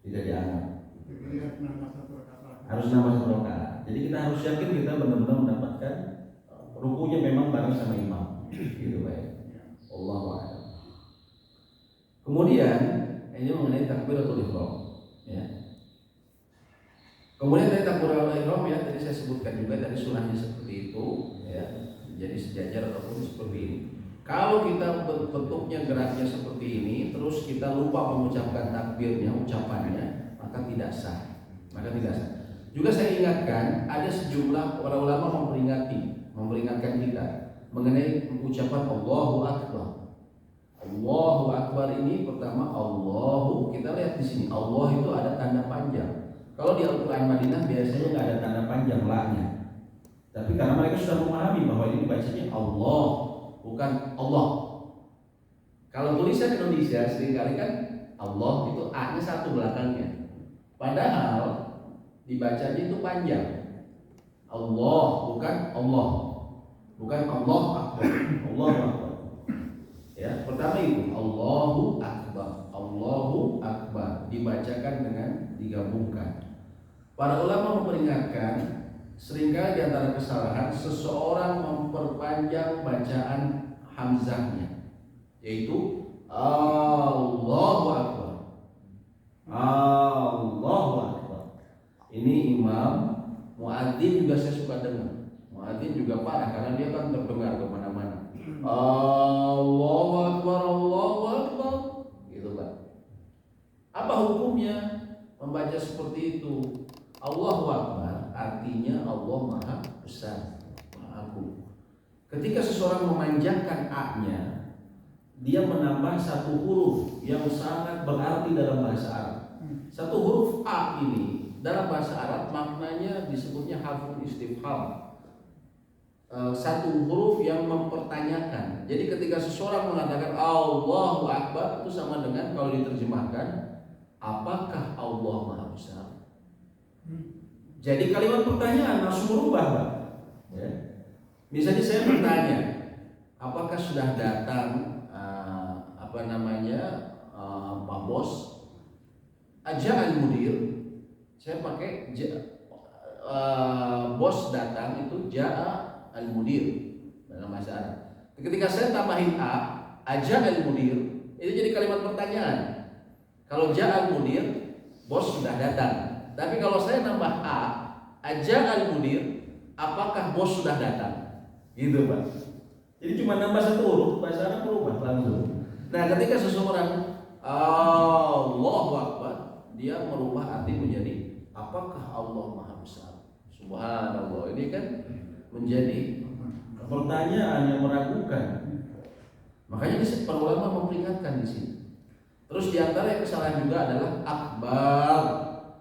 Speaker 1: tidak dianggap. Harus nambah satu rakaat. Jadi kita harus yakin kita benar-benar mendapatkan rukunya memang bareng sama imam, gitu Pak ya. Allahu Akbar. Kemudian ini mengenai takbiratul ihram, ya. Kemudian dari takbiratul ihram ya tadi saya sebutkan juga dari sunahnya seperti itu, ya. Jadi sejajar ataupun seperti ini. Kalau kita bentuknya geraknya seperti ini, terus kita lupa mengucapkan takbirnya, ucapannya, maka tidak sah. Maka tidak sah. Juga saya ingatkan ada sejumlah para ulama memperingatkan kita mengenai ucapan Allahu Akbar. Allahu Akbar ini pertama Allahu, kita lihat di sini Allah itu ada tanda panjang. Kalau di Al-Quran Madinah biasanya nggak ada tanda panjang la-nya. Tapi karena mereka sudah memahami bahwa ini bacanya Allah, bukan Allah. Kalau tulisan Indonesia seringkali kan Allah itu A-nya satu belakangnya. Padahal dibacanya itu panjang. Allah bukan Allah. Bukan Allah Akbar. Allah Akbar. Ya, pertama itu Allahu Akbar. Allahu Akbar dibacakan dengan digabungkan. Para ulama memperingatkan seringkali di antara kesalahan seseorang memperpanjang bacaan hamzahnya, yaitu Allahu Akbar. Allahu Akbar. Ini imam muadzin juga saya suka dengar. Muadzin juga parah karena dia kan terdengar kemana-mana. Allahu Akbar, Allahu Akbar, gitu kan. Apa hukumnya membaca seperti itu? Allahu Akbar artinya Allah Maha Besar, Maha Agung. Ketika seseorang memanjangkan A-nya, dia menambah satu huruf yang sangat berarti dalam bahasa Arab. Satu huruf A ini dalam bahasa Arab maknanya disebutnya harful istifham. Satu huruf yang mempertanyakan. Jadi ketika seseorang mengatakan Allahu Akbar itu sama dengan kalau diterjemahkan apakah Allah Maha Besar? Jadi kalimat pertanyaan langsung berubah, Pak. Ya. Misalnya saya bertanya, apakah sudah datang Pak Bos? Aja'al mudir. Saya pakai bos datang itu ja'a al-mudir dalam bahasa Arab. Ketika saya tambahin A, aja al-mudir, itu jadi kalimat pertanyaan. Kalau ja al-mudir, bos sudah datang. Tapi kalau saya nambah A, aja al-mudir, apakah bos sudah datang? Gitu Pak. Jadi cuma nambah satu huruf, bahasa Arab berubah langsung. Nah, ketika seseorang Allahu Akbar, dia merubah arti menjadi apakah Allah Maha Besar? Subhanallah. Ini kan menjadi pertanyaan yang meragukan. Makanya para ulama memperingatkan di sini. Terus di antara yang kesalahan juga adalah akbar,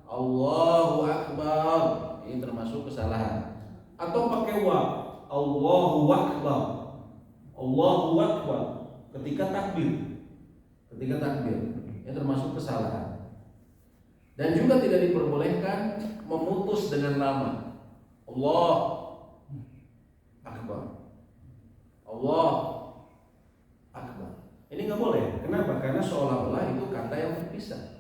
Speaker 1: Allahu Akbar. Ini termasuk kesalahan. Atau pakai wa, Allahu Akbar, Allahu Akbar. Ketika takbir, ini termasuk kesalahan. Dan juga tidak diperbolehkan memutus dengan lama. Allah Akbar, Allah Akbar. Ini nggak boleh. Kenapa? Karena seolah-olah itu kata yang terpisah.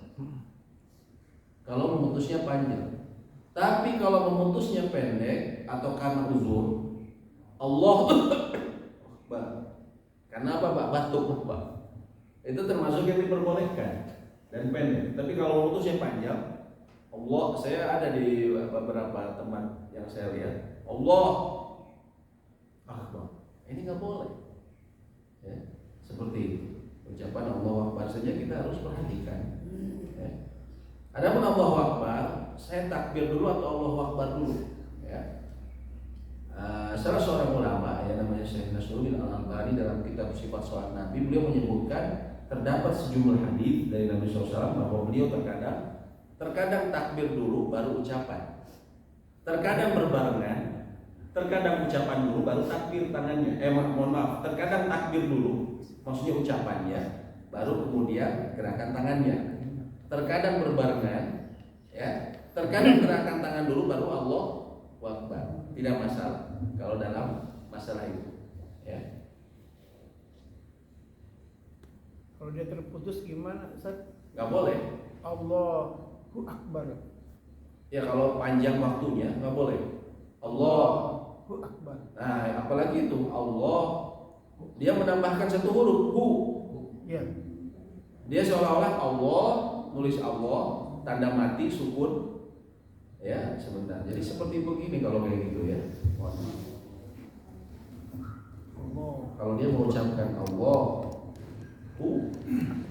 Speaker 1: Kalau memutusnya panjang. Tapi kalau memutusnya pendek atau karena uzur, Allah Akbar. Karena apa, Pak? Batuk, Pak. Itu termasuk yang diperbolehkan dan pendek. Tapi kalau memutusnya panjang, Allah, saya ada di beberapa teman yang saya lihat, Allah Akbar. Ini nggak boleh. Ya, seperti itu. Ucapan Allah Akbar saja kita harus perhatikan. Ya. Adapun Allahu Akbar, saya takbir dulu atau Allahu Akbar dulu. Ya. Salah seorang ulama yang namanya Syekh Nasruddin Al-Albani dalam kitab Sifat Salat Nabi, beliau menyebutkan terdapat sejumlah hadis dari Nabi SAW bahwa beliau terkadang takbir dulu baru ucapan, terkadang berbarengan, terkadang ucapan dulu baru takbir tangannya. Mohon maaf, terkadang takbir dulu, maksudnya ucapannya, baru kemudian gerakan tangannya. Terkadang berbarengan, ya. Terkadang gerakan tangan dulu baru Allah Akbar. Tidak masalah kalau dalam masalah itu, ya.
Speaker 2: Kalau dia terputus gimana, Ustaz?
Speaker 1: Nggak boleh.
Speaker 2: Allahu Akbar.
Speaker 1: Ya kalau panjang waktunya nggak boleh. Allahu
Speaker 2: Akbar.
Speaker 1: Nah, apalagi itu Allah, dia menambahkan satu huruf hu.
Speaker 2: Ya.
Speaker 1: Dia seolah-olah Allah, nulis Allah, tanda mati, sukun. Ya, sebentar. Jadi seperti begini kalau kayak gitu ya.
Speaker 2: Allah.
Speaker 1: Kalau dia mengucapkan Allahu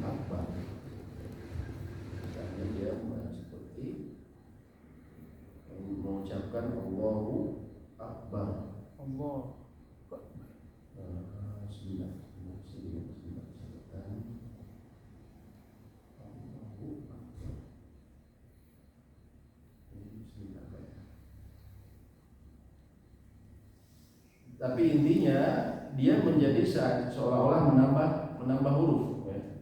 Speaker 1: Akbar, misalnya dia seperti mengucapkan Allahu Akbar.
Speaker 2: Allah.
Speaker 1: Tapi intinya dia menjadi seolah-olah menambah huruf, ya.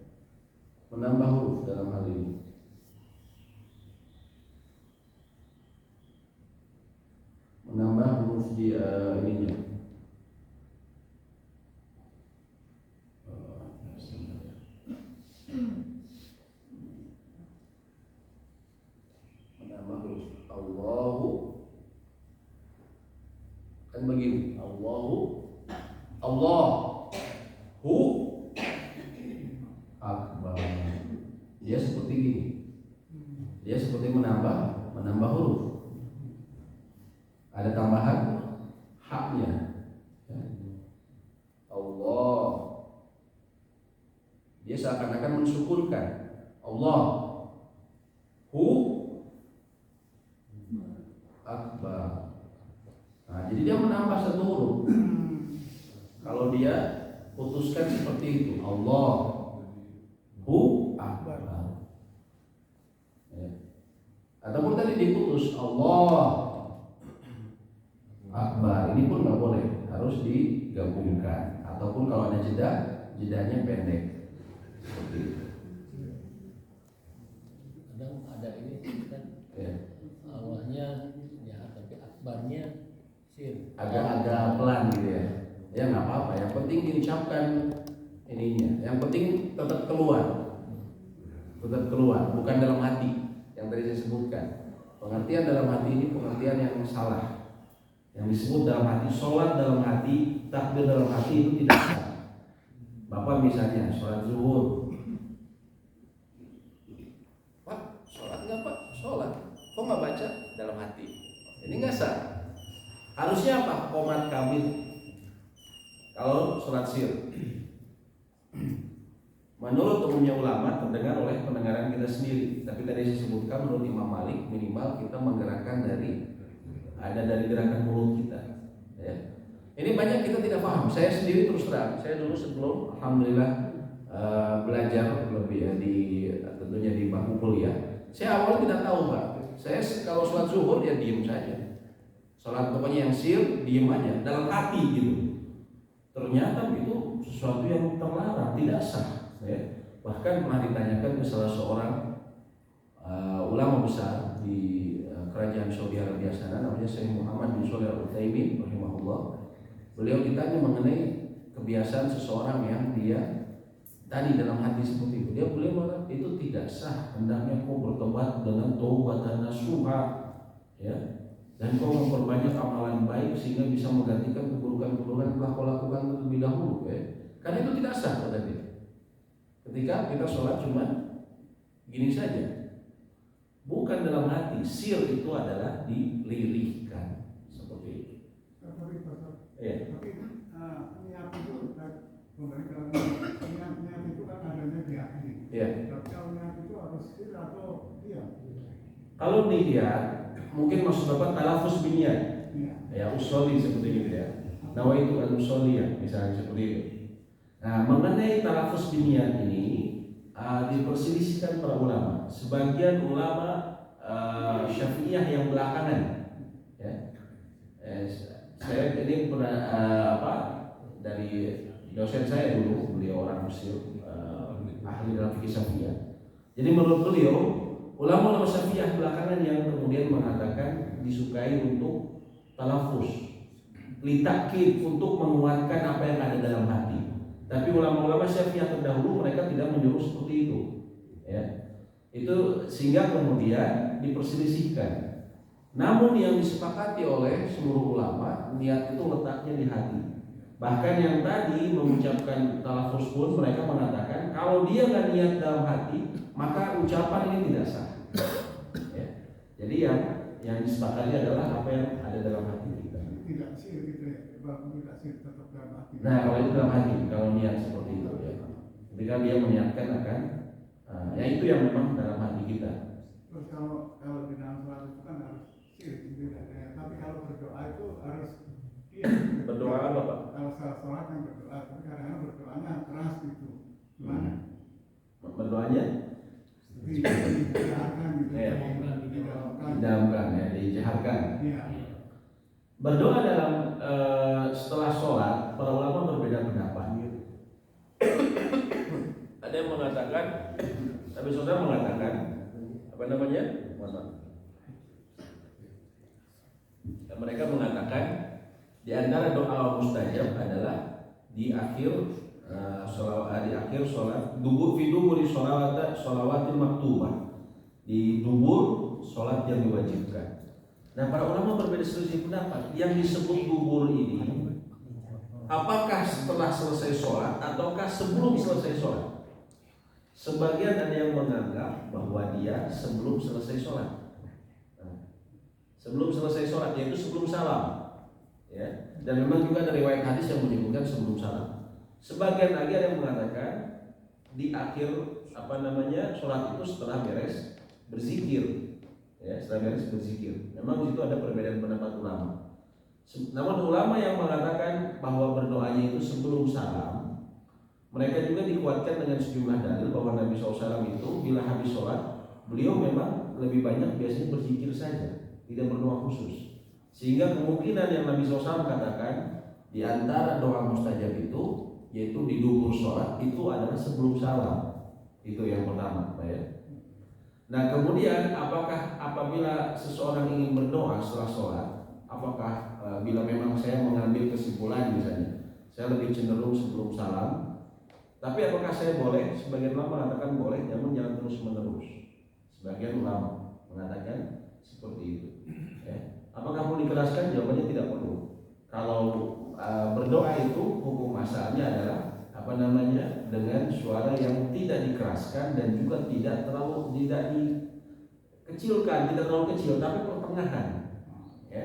Speaker 1: Menambah huruf dalam hal ini. Menambah huruf di ininya. Menambah huruf Allahu, kan begini, Allahu Akbar. Dia seperti gini. Dia seperti menambah huruf. Ada tambahan haknya. Allah. Dia seakan-akan mensyukurkan Allahu Akbar. Nah, jadi dia menambah satu huruf. Kalau dia putuskan seperti itu, Allahu Akbar. Ya. Ataupun tadi diputus Allah Akbar, ini pun nggak boleh, harus digabungkan. Ataupun kalau ada jedanya pendek. Seperti itu.
Speaker 4: Kadang ada ini kan,
Speaker 1: Ya.
Speaker 4: awalnya ya tapi akbarnya sir.
Speaker 1: Agak-agak pelan gitu ya. Ya nggak apa-apa. Yang penting diucapkan ininya. Yang penting tetap keluar, bukan dalam hati. Yang tadi saya sebutkan. Pengertian dalam hati ini pengertian yang salah. Yang disebut dalam hati, sholat dalam hati, takbir dalam hati itu tidak sah. Bapak misalnya sholat zuhur, Pak, sholat nggak Pak? Sholat. Kok nggak baca dalam hati? Ini nggak sah. Harusnya apa? Qomat kamil. Kalau sholat sir, menurut umumnya ulama terdengar oleh pendengaran kita sendiri. Tapi tadi saya sebutkan menurut Imam Malik minimal kita menggerakkan dari gerakan mulut kita. Ya. Ini banyak kita tidak paham. Saya sendiri terus terang, saya dulu sebelum alhamdulillah belajar lebih ya tentunya di bangku kuliah. Saya awalnya tidak tahu Pak. Saya kalau sholat zuhur ya diem saja. Sholat pokoknya yang sir diem aja dalam hati gitu. Ternyata itu sesuatu yang terlarang, tidak sah. Ya. Bahkan pernah ditanyakan ke salah seorang ulama besar di kerajaan Saudi Arabia sana, namanya Syekh Muhammad bin Shalih Al Utsaimin rahimahullah. Beliau ditanya mengenai kebiasaan seseorang yang dia tadi dalam hati seperti itu, beliau mengatakan itu tidak sah, hendaknya kau bertobat dengan taubatan nasuha, ya, dan kau memperbanyak amalan baik sehingga bisa menggantikan keburukan-keburukan yang telah kau lakukan terlebih dahulu, ya. Karena itu tidak sah kata dia. Ketika kita sholat cuma gini saja, bukan dalam hati, sir itu adalah dilirihkan seperti itu.
Speaker 3: Tapi
Speaker 1: Ya.
Speaker 3: niat itu kembali ke niat itu kan adanya di hati.
Speaker 1: Ya.
Speaker 3: Tapi kalau niat itu harus sir atau diam.
Speaker 1: Kalau niat, mungkin maksud Bapak talafus biniat,
Speaker 3: Iya.
Speaker 1: ya usoli seperti itu ya. Nawaitu an usolli ya, misalnya seperti itu. Nah, mengenai talafus biniat ini diperselisihkan para ulama. Sebagian ulama Syafi'iyah yang belakangan, ya. Saya ini pernah dari dosen saya dulu, beliau orang Mesir, ahli dalam fikih Syafi'iyah. Jadi menurut beliau, ulama Syafi'iyah belakangan yang kemudian mengatakan disukai untuk talafus, litakid, untuk menguatkan apa yang ada dalam hati. Tapi ulama-ulama Syafi'iyah terdahulu mereka tidak menyuruh seperti itu, ya. Itu sehingga kemudian diperselisihkan. Namun yang disepakati oleh seluruh ulama, niat itu letaknya di hati. Bahkan yang tadi mengucapkan talafus pun mereka mengatakan kalau dia nggak niat dalam hati, maka ucapan ini tidak sah. Ya. Jadi yang disepakati adalah apa yang ada dalam hati kita.
Speaker 3: Tidak sir gitu ya, bahkan tidak sir tetap dalam hati.
Speaker 1: Nah, kalau itu dalam hati, kalau niat seperti itu ya. Ketika dia meniatkan akan ya itu yang memang dalam hati kita.
Speaker 3: Terus kalau di dalam sholat itu kan harus sir gitu ya. Tapi kalau berdoa itu harus diam.
Speaker 1: Berdoa apa Pak?
Speaker 3: Kalau sholat yang berdoa, tapi kadang-kadang berdoanya keras gitu. Gimana?
Speaker 1: Berdoanya
Speaker 3: Dijaharkan gitu.
Speaker 1: Iya.
Speaker 3: Didalamkan.
Speaker 1: didalamkan ya, dijaharkan.
Speaker 3: Iya.
Speaker 1: Berdoa dalam setelah sholat, para ulama berbeda pendapat. Ada yang mengatakan, Nabi SAW mengatakan, apa namanya? Mereka mengatakan di antara doa mustajab adalah di akhir sholat, duburi sholawatil maktubah, di dubur sholat yang diwajibkan. Nah, para ulama berbeda selisih pendapat. Yang disebut dubur ini, apakah setelah selesai sholat ataukah sebelum selesai sholat? Sebagian ada yang menganggap bahwa dia sebelum selesai sholat. Sebelum selesai sholat, yaitu sebelum salam. Ya. Dan memang juga ada riwayat hadis yang menyebutkan sebelum salam. Sebagian lagi ada yang mengatakan di akhir sholat itu setelah beres berzikir. Ya, setelah beres berzikir. Memang di situ ada perbedaan pendapat ulama. Namun ulama yang mengatakan bahwa berdoanya itu sebelum salam, mereka juga dikuatkan dengan sejumlah dalil bahwa Nabi SAW itu bila habis sholat, beliau memang lebih banyak biasanya berzikir saja, tidak berdoa khusus. Sehingga kemungkinan yang Nabi SAW katakan di antara doa mustajab itu, yaitu di dubur sholat, itu adalah sebelum salam. Itu yang pertama, ya. Nah, kemudian apakah apabila seseorang ingin berdoa setelah sholat, apakah bila memang saya mengambil kesimpulan misalnya, saya lebih cenderung sebelum salam, tapi apakah saya boleh? Sebagian ulama mengatakan boleh, namun jangan terus menerus. Sebagian ulama mengatakan seperti itu. Ya. Apakah perlu dikeraskan? Jawabannya tidak perlu. Kalau berdoa itu hukum asalnya adalah dengan suara yang tidak dikeraskan dan juga tidak dikecilkan, tidak terlalu kecil, tapi pertengahan, ya,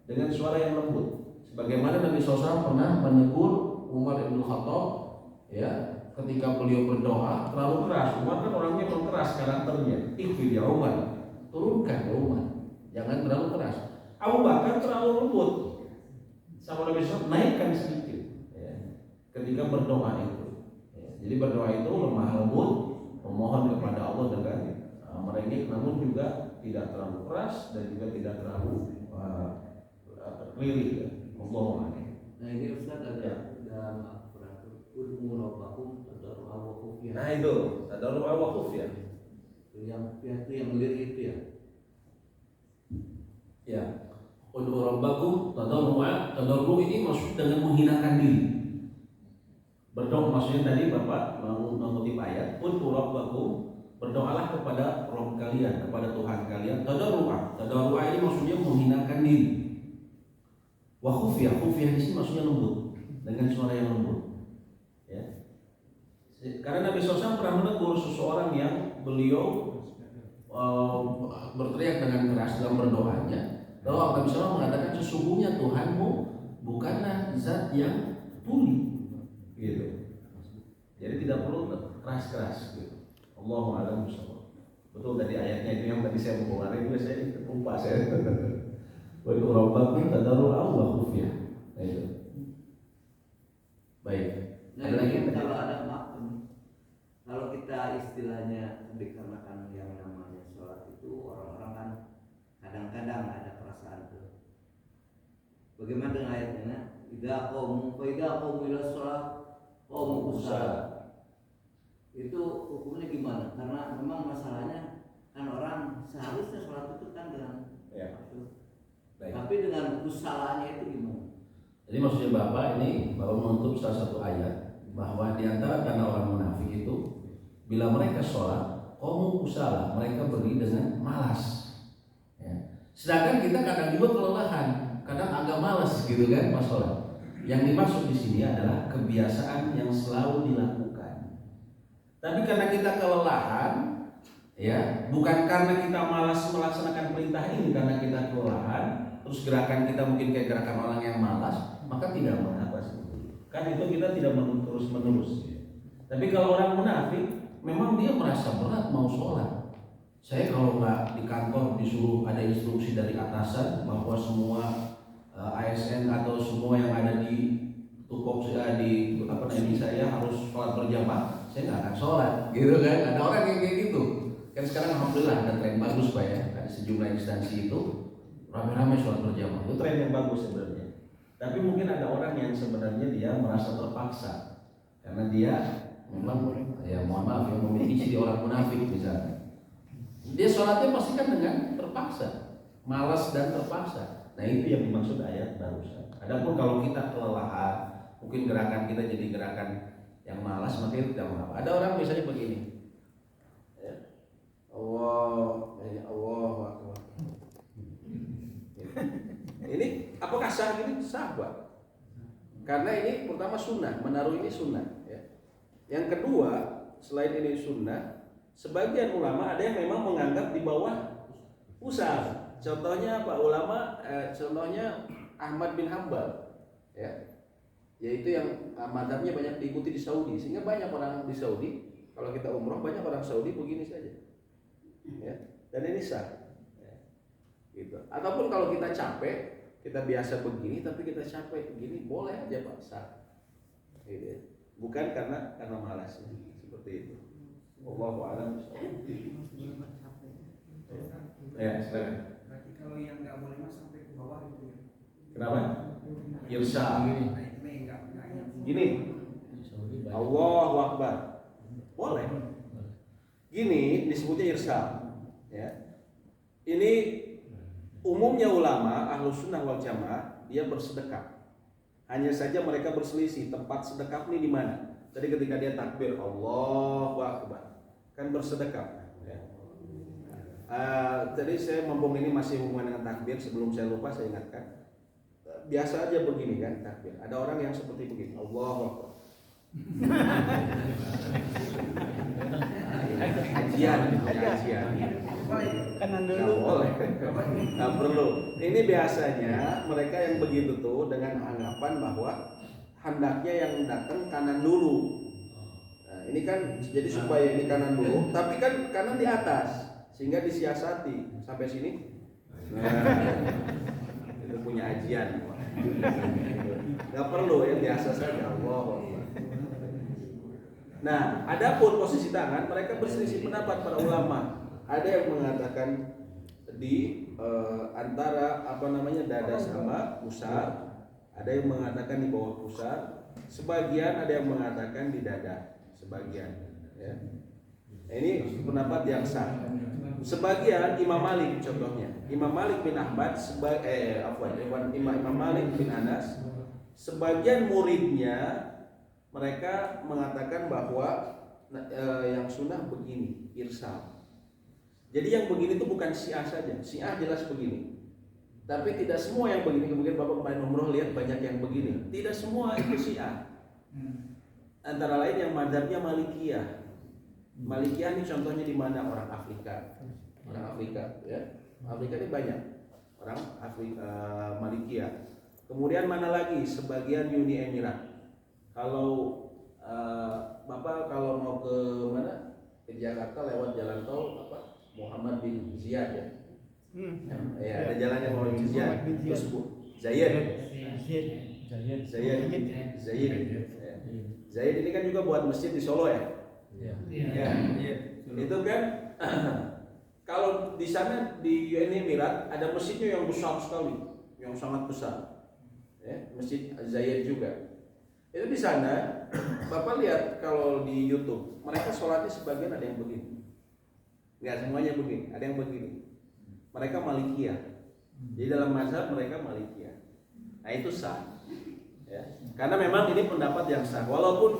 Speaker 1: dengan suara yang lembut. Sebagaimana Nabi SAW pernah menegur Umar bin Khattab, ya, ketika beliau berdoa terlalu keras. Umar kan orangnya memang keras karakternya. Ikhfid ya Umar, turunkan ya Umar, jangan terlalu keras. Abu Bakar terlalu lembut, sama Nabi SAW naikkan sedikit, ya, ketika berdoa itu. Ya, jadi berdoa itu lemah lembut, memohon kepada Allah dengan merengek, namun juga tidak terlalu keras dan juga tidak terlalu terlirik. Ya. Allahumma.
Speaker 4: Nah ini Ustaz ada dalam Al-Quran murabakum tadarru'a wa khufyah.
Speaker 1: Nah itu tadarru'a wa khufyah.
Speaker 4: Yang pihak itu yang melirik itu ya.
Speaker 1: Ya. Ud'u rabbakum tadarru ini maksud dengan menghinakan diri. Berdoa maksudnya tadi Bapak mengutip ayat, ud'u rabbakum, berdoalah kepada Rabb kalian, kepada Tuhan kalian, tadarru'a. Tadarru'a ini maksudnya menghinakan diri. Wa khufyah di sini maksudnya lembut, dengan suara yang lembut. Ya. Karena Nabi SAW pernah menegur seseorang yang beliau berteriak dengan keras dalam berdoanya. Lalu Nabi SAW mengatakan sesungguhnya Tuhanmu bukanlah zat yang tuli, gitu. Jadi tidak perlu keras-keras. Gitu. Allahu a'lam bishawab. Betul tadi ayatnya itu yang tadi saya mau kemarin juga saya lupa saya. Wa rabbakum tadarru'an wa khufyah. Itu. Baik.
Speaker 4: Nah,
Speaker 1: Ada lagi
Speaker 4: ini kalau ada makam, kalau kita istilahnya dikarenakan yang namanya sholat itu orang-orang kan kadang-kadang ada perasaan tuh. Bagaimana dengan ayatnya? Idza qamu ila sholat qamu kusala. Itu hukumnya gimana? Karena memang masalahnya kan orang seharusnya sholat itu kan dengan
Speaker 1: Baik.
Speaker 4: tapi dengan kusalanya itu gimana?
Speaker 1: Jadi maksudnya Bapak menutup salah satu ayat bahwa di antara tanda orang munafik itu bila mereka sholat, qamu kusala, mereka berdiri dengan malas. Ya. Sedangkan kita kadang juga kelelahan, kadang agak malas gitu kan pas sholat. Yang dimaksud di sini adalah kebiasaan yang selalu dilakukan. Tapi karena kita kelelahan, ya, bukan karena kita malas melaksanakan perintah ini, karena kita kelelahan, terus gerakan kita mungkin kayak gerakan orang yang malas, maka tidak mengapa sebetulnya. Kan itu kita tidak terus menerus. Tapi kalau orang munafik, memang dia merasa berat mau sholat. Saya kalau nggak di kantor disuruh ada instruksi dari atasan bahwa semua ASN atau semua yang ada di tukok di ini saya harus sholat berjamaah, saya nggak akan sholat, gitu kan? Ada orang yang kayak gitu. Kan sekarang alhamdulillah ada tren bagus Pak ya, ada sejumlah instansi itu ramai-ramai sholat berjamaah. Itu tren yang bagus sebenarnya. Tapi mungkin ada orang yang sebenarnya dia merasa terpaksa karena dia memang ya mohon maaf yang memiliki ciri orang munafik misalnya. Dia sholatnya pasti kan dengan terpaksa, malas dan terpaksa. Nah itu yang dimaksud ayat barusan. Adapun kalau kita kelelahan, mungkin gerakan kita jadi gerakan yang malas, maka itu tidak mengapa. Ada orang misalnya begini, ya. Allah Akbar. Ini apakah sah ini? Sah Pak. Karena ini pertama sunnah, menaruh ini sunnah. Ya. Yang kedua, selain ini sunnah, sebagian ulama ada yang memang menganggap di bawah pusat. Contohnya Pak ulama, contohnya Ahmad bin Hambal, ya, yaitu yang madhabnya banyak diikuti di Saudi, sehingga banyak orang di Saudi. Kalau kita umroh banyak orang Saudi begini saja, ya, dan ini sah, ya, gitu. Ataupun kalau kita capek, kita biasa begini, tapi kita capek begini, boleh aja Pak sah, gitu. Bukan karena malas, seperti itu. Wallahu a'lam. Ya, silakan.
Speaker 5: Berarti kalau yang nggak boleh mas sampai ke bawah gitu ya?
Speaker 1: Kenapa? Irsa
Speaker 5: Gini.
Speaker 1: Allahu Akbar. Boleh. Gini disebutnya irsa. Ya. Ini umumnya ulama Ahlus Sunnah wal Jamaah dia bersedekap. Hanya saja mereka berselisih tempat sedekap ini di mana. Tadi ketika dia takbir Allahu Akbar kan bersedekap. Tadi saya mumpung ini masih hubungan dengan takbir, sebelum saya lupa saya ingatkan. Biasa aja begini kan takbir. Ada orang yang seperti begini, Allahu Akbar. Kajian.
Speaker 2: Kanan
Speaker 1: Nggak
Speaker 2: dulu.
Speaker 1: boleh. Nggak perlu. Ini biasanya mereka yang begitu tuh dengan anggapan bahwa hendaknya yang datang kanan dulu. Nah, ini kan jadi supaya ini kanan dulu, tapi kan kanan di atas. Sehingga disiasati sampai sini. Nah, itu punya ajian. Gak perlu ya, biasa saja. Allah. Nah, adapun posisi tangan mereka berselisih pendapat para ulama. Ada yang mengatakan di antara dada sama pusar. Ada yang mengatakan di bawah pusar. Sebagian ada yang mengatakan di dada. Sebagian. Ya. Ini pendapat yang sah. Sebagian Imam Malik contohnya, Imam Malik bin Ahmad Imam Malik bin Anas, sebagian muridnya mereka mengatakan bahwa yang sunnah begini, irsal. Jadi yang begini itu bukan Syiah saja. Syiah jelas begini. Tapi tidak semua yang begini. Kemudian Bapak kemarin umroh lihat banyak yang begini. Tidak semua itu Syiah. Antara lain yang mazhabnya Malikiyah. Malikiyah ini contohnya di mana? Orang Afrika. Orang Afrika, ya. Afrika ini banyak orang Afrika Malikiyah. Kemudian mana lagi? Sebagian Uni Emirat. Kalau Bapak kalau mau ke mana? Ke Jakarta lewat jalan tol apa? Muhammad bin Ziyad ya. Ya, ada jalannya Muhammad bin Ziyad. Terus Zayed. Zayed ini kan juga buat masjid di Solo ya. Ya. Itu kan kalau di sana di Uni Emirat ada masjidnya yang besar sekali, yang sangat besar. Ya, Masjid Zayed juga. Itu di sana, Bapak lihat kalau di YouTube, mereka sholatnya sebagian ada yang begini, nggak semuanya begini, ada yang begini. Mereka Malikiyah, jadi dalam mazhab mereka Malikiyah. Nah itu sah, ya. Karena memang ini pendapat yang sah. Walaupun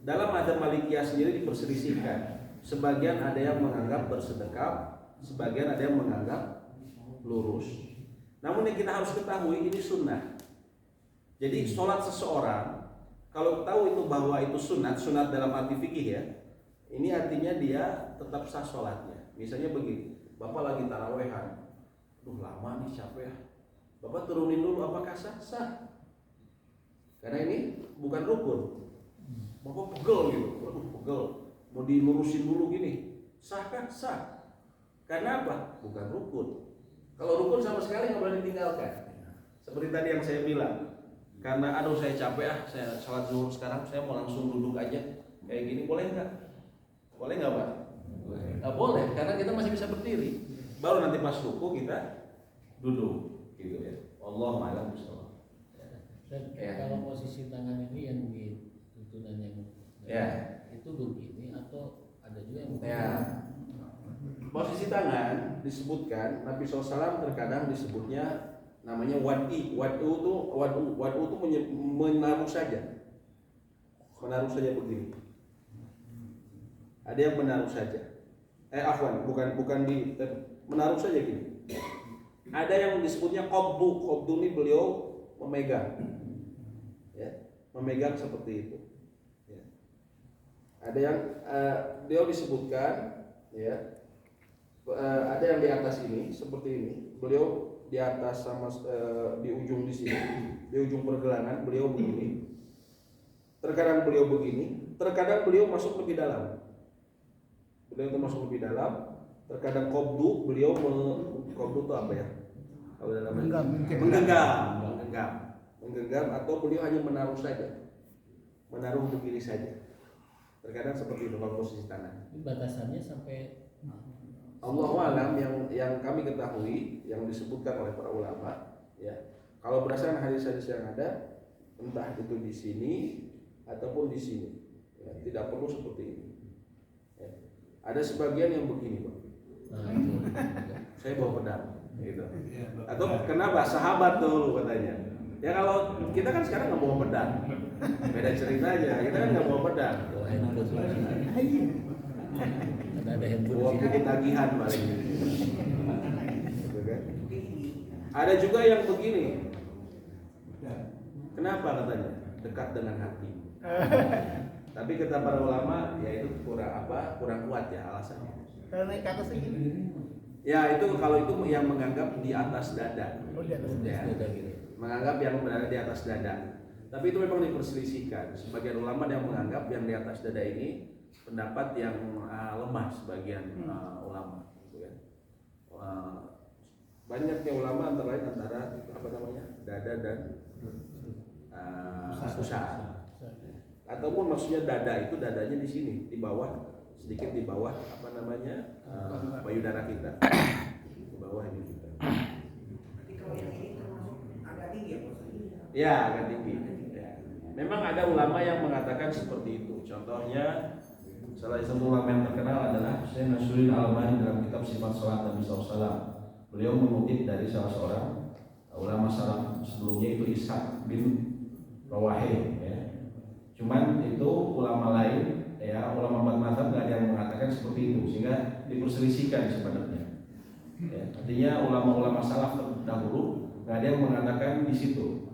Speaker 1: dalam mazhab Malikiyah sendiri diperselisihkan, sebagian ada yang menganggap bersedekap, sebagian ada yang menganggap lurus. Namun yang kita harus ketahui ini sunnah. Jadi sholat seseorang kalau tahu itu bahwa itu sunat dalam arti fikih ya, ini artinya dia tetap sah sholatnya. Misalnya begini, Bapak lagi tarawehan, lama nih capek ya, Bapak turunin dulu, apakah sah? Sah. Karena ini bukan rukun. Bapak pegel gitu, pegel, mau dilurusin dulu gini, sah kan? Sah. Karena apa? Bukan rukun. Kalau rukun sama sekali nggak boleh ditinggalkan. Seperti tadi yang saya bilang. Karena aduh saya capek saya sholat zuhur sekarang, saya mau langsung duduk aja kayak gini, boleh nggak? Boleh nggak Pak? Nggak boleh, karena kita masih bisa berdiri. Baru nanti pas ruku kita duduk, gitu ya. Allah malam bismillah.
Speaker 6: Kalau posisi tangan ini yang di tuntunan yang itu begini atau ada juga yang
Speaker 1: posisi tangan disebutkan Nabi SAW terkadang disebutnya namanya wadi. Wadu itu menaruh saja begini. Ada yang menaruh saja. Bukan di menaruh saja gini. Ada yang disebutnya qabdu. Qabdu ini beliau memegang, ya, memegang seperti itu. Ya. Ada yang beliau disebutkan, ya, ada yang di atas ini seperti ini. Beliau di atas sama di ujung di sini, di ujung pergelangan beliau begini. Terkadang beliau begini, terkadang beliau masuk lebih dalam. Beliau itu masuk lebih dalam. Terkadang qabdu, beliau qabdu itu apa ya? Kalau dalam menggenggam atau beliau hanya menaruh saja. Menaruh begini saja. Terkadang seperti itu kalau posisi tangan.
Speaker 6: Ini batasannya sampai
Speaker 1: Allahu alam yang kami ketahui yang disebutkan oleh para ulama, ya. Kalau berdasarkan hadis-hadis yang ada, entah itu di sini ataupun di sini, ya, tidak perlu seperti ini. Ya. Ada sebagian yang begini, Pak. Saya bawa pedang, gitu. Atau kenapa? Sahabat dulu katanya. Ya kalau kita kan sekarang nggak bawa pedang, beda ceritanya. Kita kan nggak bawa pedang.
Speaker 6: ada handphone.
Speaker 1: Bawa bikin tagihan paling. Ada juga yang begini. Kenapa katanya? Dekat dengan hati. Tapi kata para ulama, ya itu kurang kuat ya alasannya.
Speaker 2: Karena naik ke atas segini.
Speaker 1: Ya itu kalau itu yang menganggap di atas dada.
Speaker 2: Oh, di atas
Speaker 1: dada gitu. Menganggap yang berada di atas dada. Tapi itu memang diperselisihkan. Sebagian ulama yang menganggap yang di atas dada ini pendapat yang lemah sebagian ulama. Gitu ya. Banyaknya ulama antara dada dan pusat. Ataupun maksudnya dada itu dadanya di sini, di bawah, sedikit di bawah payudara kita, di bawah ini kita.
Speaker 5: Tapi kalau yang ini termasuk agak tinggi ya posisinya?
Speaker 1: Ya agak tinggi. Ya. Memang ada ulama yang mengatakan seperti itu. Contohnya Salah satu ulama yang terkenal adalah Syekh Nasruddin Al-Albani dalam kitab Sifat Salat Nabi SAW. Beliau mengutip dari salah seorang ulama salaf sebelumnya itu Ishaq bin Rawahih ya. Cuman itu ulama lain ya, ulama mazhab nggak ada yang mengatakan seperti itu sehingga diperselisihkan sebenarnya. Ya, artinya ulama-ulama salaf terdahulu nggak ada yang mengatakan di situ,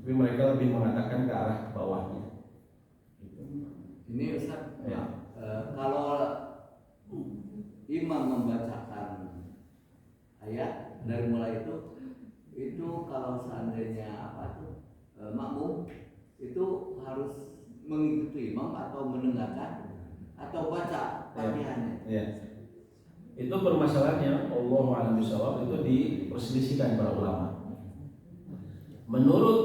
Speaker 1: tapi mereka lebih mengatakan ke arah bawahnya.
Speaker 4: Ini Ustaz,
Speaker 1: Ya.
Speaker 4: Kalau imam membacakan ayat dari mulai itu kalau seandainya makmum itu harus mengikuti imam atau mendengarkan atau baca Fatihahnya.
Speaker 1: Ya. Itu permasalahannya Allah a'lam bishawab, itu diperselisihkan para ulama. Menurut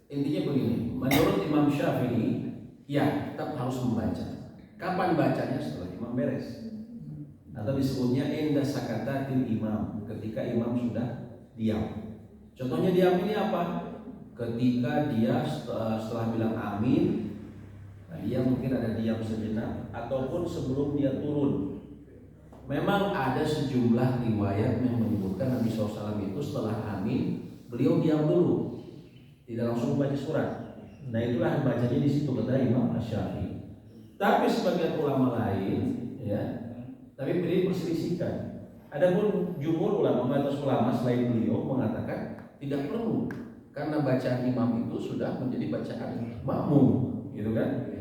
Speaker 1: intinya begini, menurut Imam Syafi'i ya tetap harus membaca. Kapan bacanya? Setelah imam beres, atau disebutnya inda sakatatil imam, ketika imam sudah diam. Contohnya diam ini apa? Ketika dia setelah bilang amin, nah dia mungkin ada diam sejenak, ataupun sebelum dia turun. Memang ada sejumlah riwayat yang menyebutkan Nabi SAW itu setelah amin beliau diam dulu, tidak langsung membaca surat. Nah itulah bacanya di situ kata Imam Asy-Syafi'i. Tapi sebagian ulama lain, ya, tapi beliau perselisihkan. Adapun jumhur ulama, mayoritas ulama selain beliau mengatakan tidak perlu, karena bacaan imam itu sudah menjadi bacaan makmum, gitu kan?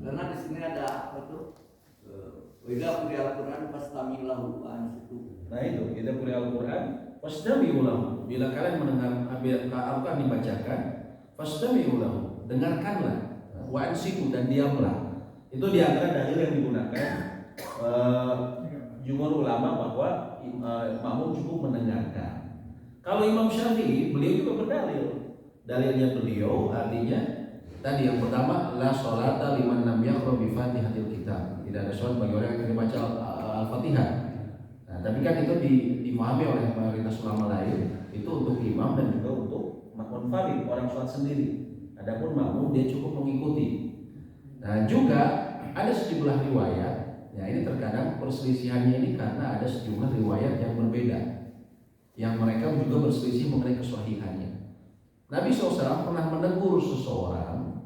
Speaker 4: Karena di sini ada apa tuh? Wida puri Al-Quran pastami lahu ansitu.
Speaker 1: Nah itu, kita puri Al-Quran pastami lahu. Bila kalian mendengar Al-Quran dibacakan, pastami lahu, dengarkanlah, wa ansitu, dan diamlah. Itu diantara dalil yang digunakan jumhur ulama bahwa makmum cukup mendengarkan. Kalau Imam Syafi'i, beliau juga berdalil. Dalilnya beliau artinya tadi yang pertama, la sholata liman lam yaqra bi Fatihatil Kitab. Tidak ada sholat bagi orang yang tidak baca Al-Fatihah. Nah, tapi kan itu dipahami oleh mayoritas ulama lain, itu untuk imam dan juga untuk makmum farid, orang sholat sendiri. Adapun makmum dia cukup mengikuti. Nah, juga ada sejumlah riwayat. Ya, ini terkadang perselisihannya ini karena ada sejumlah riwayat yang berbeda, yang mereka juga berselisih mengenai kesahihannya. Nabi SAW pernah menegur seseorang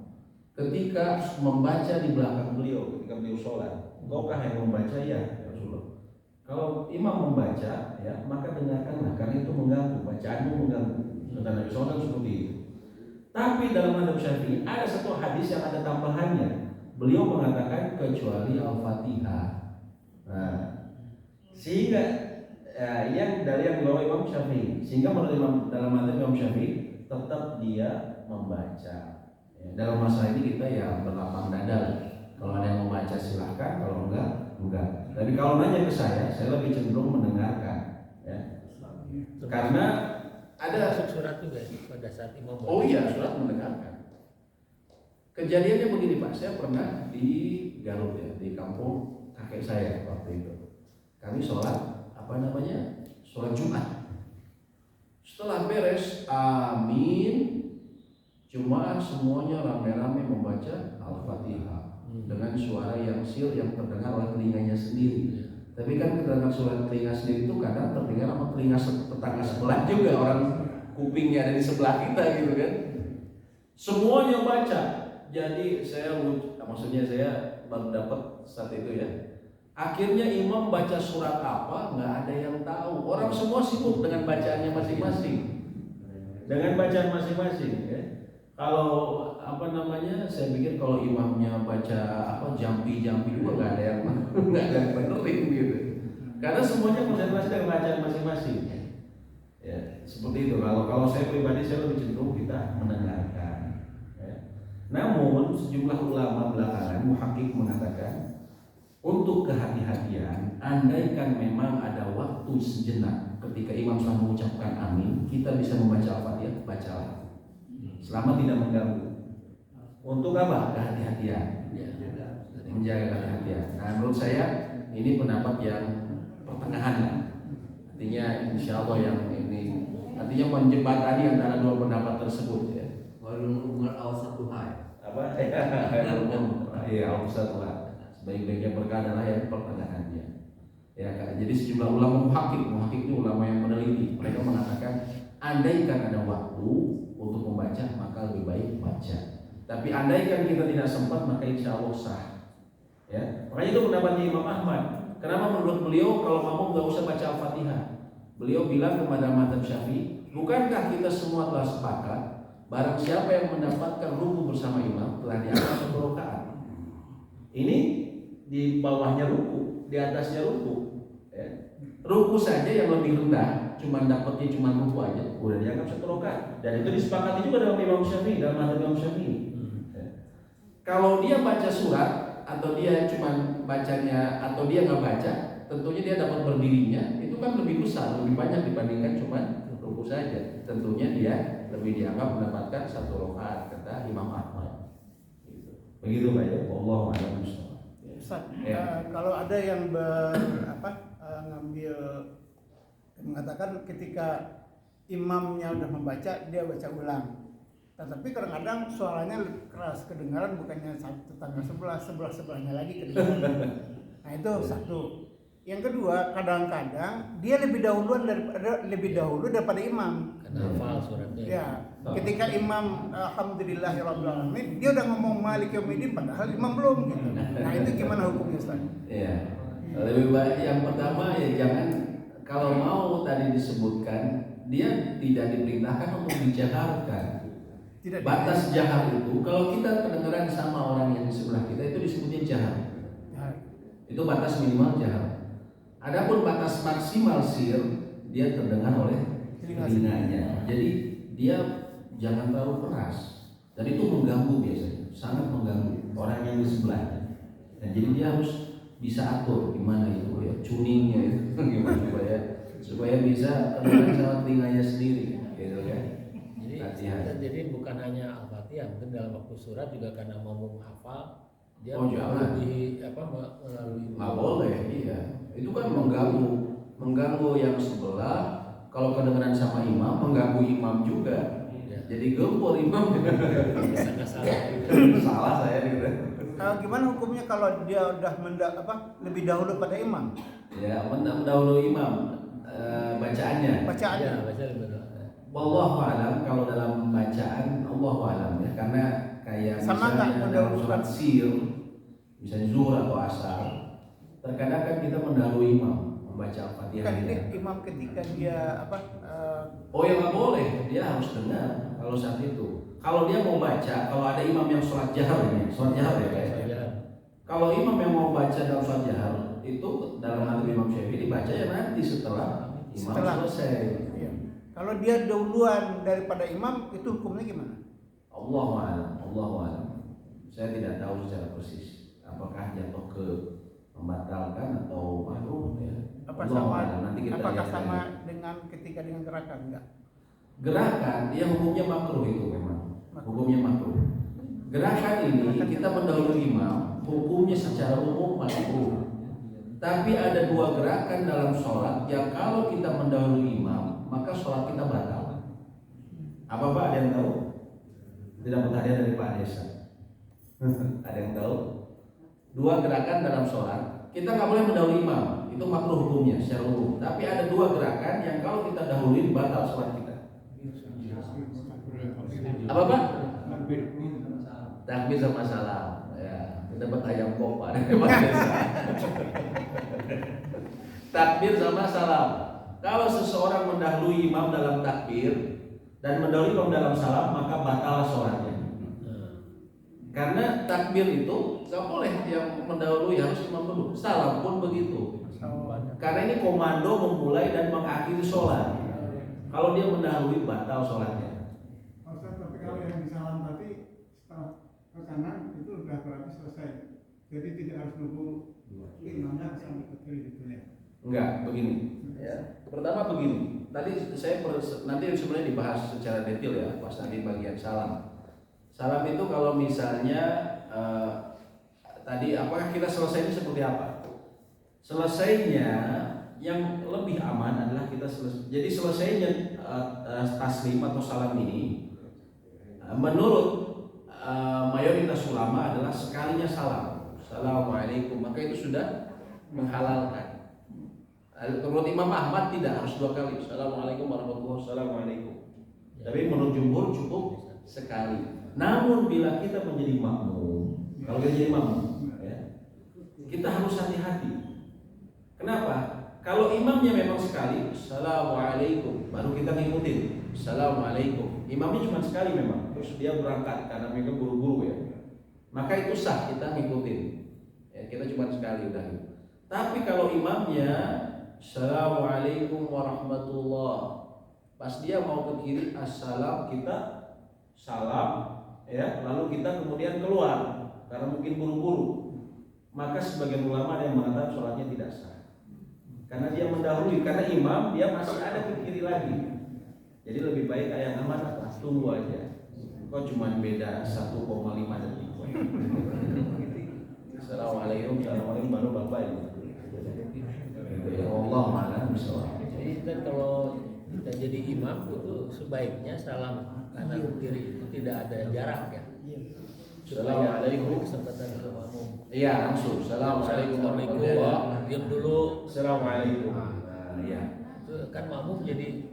Speaker 1: ketika membaca di belakang beliau, ketika beliau sholat. Engkaukah yang membaca? Ya Rasulullah. Kalau imam membaca, ya maka dengarkanlah, karena itu mengganggu, bacaanmu mengganggu. Kata Nabi SAW seperti itu. Tapi dalam mazhab Syafi'i ada satu hadis yang ada tambahannya. Beliau mengatakan kecuali Al-Fatihah. Nah, sehingga yang dari yang dibawa Imam Syafi'i, sehingga menurut dalam mazhab Imam Syafi'i tetap dia membaca. Ya, dalam masalah ini kita ya berlapang dada. Kalau ada yang membaca silahkan, kalau enggak. Tapi kalau nanya ke saya lebih cenderung mendengarkan. Ya. Karena ada
Speaker 6: surat juga pada saat imam.
Speaker 1: Oh iya, surat mendengarkan. Kejadiannya begini Pak, saya pernah di Garut ya, di kampung kakek saya waktu itu. Kami sholat sholat Jumat. Setelah beres, amin, jemaah semuanya rame-rame membaca Al-Fatihah dengan suara yang sil yang terdengar oleh telinganya sendiri. Tapi kan kedengaran suara telinga sendiri itu kadang terdengar sama telinga tetangga sebelah juga, orang kupingnya ada di sebelah kita gitu kan. Semuanya baca. Jadi saya baru dapat saat itu ya. Akhirnya imam baca surat apa nggak ada yang tahu. Orang semua sibuk dengan bacaannya masing-masing. Dengan bacaan masing-masing. Ya. Kalau saya pikir kalau imamnya baca jampi-jampi juga nggak ada yang benerin gitu. Karena semuanya konsentrasi dengan bacaan masing-masing. Ya, seperti itu. Kalau saya pribadi saya lebih cenderung kita mendengarkan. Namun sejumlah ulama belakangan muhakkik mengatakan untuk kehati-hatian, andaikan memang ada waktu sejenak ketika imam sudah mengucapkan amin, kita bisa membaca Al-Fatihah, bacalah selama tidak mengganggu. Untuk apa? Kehati-hatian, menjaga kehati-hatian. Nah, menurut saya ini pendapat yang pertengahan lah. Artinya insya Allah yang ini artinya menjembatani antara dua pendapat tersebut ya.
Speaker 4: Umur awal satu hai.
Speaker 1: Iya, awal satu hai. sebaik-baiknya berkah adalah yang pertanyaannya. Ya, jadi sejumlah ulama muhakkik itu ulama yang meneliti, mereka mengatakan andaikan ada waktu untuk membaca maka lebih baik baca. Tapi andaikan kita tidak sempat maka insya Allah sah. Ya, makanya itu pendapatnya Imam Ahmad. Kenapa menurut beliau kalau makmum nggak usah baca Al-Fatihah? Beliau bilang kepada mazhab Syafi'i, bukankah kita semua telah sepakat barang siapa yang mendapatkan ruku bersama imam telah dianggap satu rakaat. Ini di bawahnya ruku, di atasnya ruku. Ya. Ruku saja yang lebih rendah, cuma dapatnya cuma ruku aja, udah dianggap satu rakaat. Dan itu disepakati juga dalam Imam Syafi'i, dalam mazhab Imam Syafi'i. Ya. Kalau dia baca surat atau dia cuma bacanya atau dia nggak baca, tentunya dia dapat berdirinya itu kan lebih besar, lebih banyak dibandingkan cuma ruku saja. Tentunya dia lebih dianggap mendapatkan satu rakaat, kata Imam Ahmad. Begitu Pak ya. Wallahu a'lam bishawab.
Speaker 3: Ustaz,
Speaker 1: Ya.
Speaker 3: kalau ada yang ngambil mengatakan ketika imamnya udah membaca dia baca ulang, tetapi kadang-kadang suaranya keras kedengaran, bukannya tetangga sebelahnya lagi kedengaran. Nah itu satu. Yang kedua, kadang-kadang dia lebih dahulu daripada imam.
Speaker 6: Karena hafal suratnya.
Speaker 3: Ya, ketika imam alhamdulillahirabbil alamin, dia udah ngomong Malik Yaumiddin padahal imam belum gitu. Nah, itu gimana hukumnya, Ustaz?
Speaker 1: Ya. Lebih baik yang pertama ya jangan, kalau mau tadi disebutkan dia tidak diperintahkan untuk dijaharkan.
Speaker 3: Tidak
Speaker 1: Batas jahar itu kalau kita kedengaran sama orang yang di sebelah kita itu disebutnya jahar. Itu batas minimal jahar. Adapun batas maksimal sir dia terdengar oleh telinganya. Jadi dia jangan terlalu keras. Dan itu mengganggu biasanya, sangat mengganggu orang yang di sebelahnya. Dan jadi dia harus bisa atur gimana itu ya, tuningnya itu gimana supaya bisa terdengar sama telinganya sendiri, gitu ya.
Speaker 6: Jadi bukan hanya Al-Fatihah, mungkin dalam waktu surat juga karena mau hafal dia
Speaker 1: jangan
Speaker 6: melalui
Speaker 1: nggak boleh, iya. Itu kan mengganggu yang sebelah. Kalau kedengaran sama imam, mengganggu imam juga.
Speaker 6: Ya.
Speaker 1: Jadi gempur imam.
Speaker 6: Bisa nggak salah.
Speaker 1: Salah saya gitu.
Speaker 3: Gimana hukumnya kalau dia udah lebih dahulu pada imam?
Speaker 1: Ya, mendahului imam bacaannya.
Speaker 3: Bacaannya.
Speaker 6: Ya, baca lebih dulu.
Speaker 1: Wallahu alam, kalau dalam bacaan Allahu alam ya, karena kayak
Speaker 3: Sama
Speaker 1: misalnya
Speaker 3: nggak
Speaker 1: dalam
Speaker 3: mendahulukan?
Speaker 1: surat sir, misalnya zuhur atau asar, terkadang kan kita mendahului imam membaca Al-Fatihah.
Speaker 3: Kan ini
Speaker 1: ya.
Speaker 3: imam ketika dia
Speaker 1: Oh ya nggak boleh, dia harus dengar kalau saat itu. Kalau dia mau baca, kalau ada imam yang sholat jahar ini, sholat jahar ya guys.
Speaker 6: Ya.
Speaker 1: Kalau imam yang mau baca dalam sholat jahar itu dalam hati Imam Syafi'i dibaca ya nanti setelah imam selesai.
Speaker 3: Iya. Kalau dia dahuluan daripada imam, itu hukumnya gimana?
Speaker 1: Allahu a'lam. Saya tidak tahu secara persis apakah jatuh ke membatalkan atau makruh ya. Nanti kita
Speaker 3: apakah
Speaker 1: lihat
Speaker 3: sama
Speaker 1: lagi.
Speaker 3: dengan ketika dengan gerakan enggak?
Speaker 1: Gerakan dia hukumnya makruh itu memang. Hukumnya makruh. Gerakan ini kita mendahului imam, hukumnya secara umum makruh. Tapi ada dua gerakan dalam sholat yang kalau kita mendahului imam maka sholat kita batal. Apa Pak? Ada yang tahu? Tidak bertanya dari Pak Desa. Ada yang tahu? Dua gerakan dalam sholat kita nggak boleh mendahului imam, itu makruh hukumnya secara umum. Tapi ada dua gerakan yang kalau kita dahului batal sholat kita. Apa Pak? Takbir sama salam. Ya, kita dapat ayam pop Pak dari Pak Desa. Takbir sama salam. Kalau seseorang mendahului imam dalam takbir dan mendahului imam dalam salam, maka batal sholatnya. Karena takbir itu nggak boleh yang mendahului, harus imam dulu. Salam pun begitu. Karena ini komando memulai dan mengakhiri sholat. Kalau dia mendahului, batal sholatnya.
Speaker 3: Tapi kalau yang disalam tadi setelah ke kanan itu sudah berarti selesai. Jadi tidak harus nunggu imamnya sampai ke kiri gitu ya.
Speaker 1: Enggak, begini. Ya. Pertama begini. Tadi saya nanti sebenarnya dibahas secara detail ya, pas nanti bagian salam. Salam itu kalau misalnya tadi apakah kita selesainya seperti apa? Selesainya yang lebih aman adalah kita selesai. Jadi selesainya taslim atau salam ini menurut mayoritas ulama adalah sekalinya salam. Assalamualaikum, maka itu sudah menghalalkan. Menurut Imam Ahmad tidak harus 2 kali. Assalamualaikum warahmatullahi wabarakatuh. Assalamualaikum. Tapi menurut jumhur cukup sekali. Namun bila kita menjadi makmum, kalau kita jadi makmum, ya, kita harus hati-hati. Kenapa? Kalau imamnya memang sekali, Assalamualaikum, baru kita ngikutin. Assalamualaikum. Imamnya cuma sekali memang, terus dia berangkat karena mereka buru-buru ya. Maka itu sah kita ngikutin. Ya, kita cuma sekali udah. Tapi kalau imamnya Assalamualaikum warahmatullah, pas dia mau ke kiri assalam, kita salam ya, lalu kita kemudian keluar karena mungkin buru-buru, maka sebagian ulama ada yang mengatakan sholatnya tidak sah karena dia mendahului, karena imam dia masih ada ke kiri lagi. Jadi lebih baik ayat aman tunggu aja, kok cuma beda 1,5 detik. Assalamualaikum, assalamualaikum baru bapak ini. Ya Allah malah bisa.
Speaker 6: Jadi kan kalau kita jadi imam itu sebaiknya salam kanan kiri itu tidak ada jarak ya.
Speaker 1: Assalamualaikum.
Speaker 6: Kesempatan ke makmum.
Speaker 1: Iya langsung. Assalamualaikum warahmatullahi wabarakatuh.
Speaker 6: Diam dulu.
Speaker 1: Assalamualaikum. Iya.
Speaker 6: Itu kan makmum jadi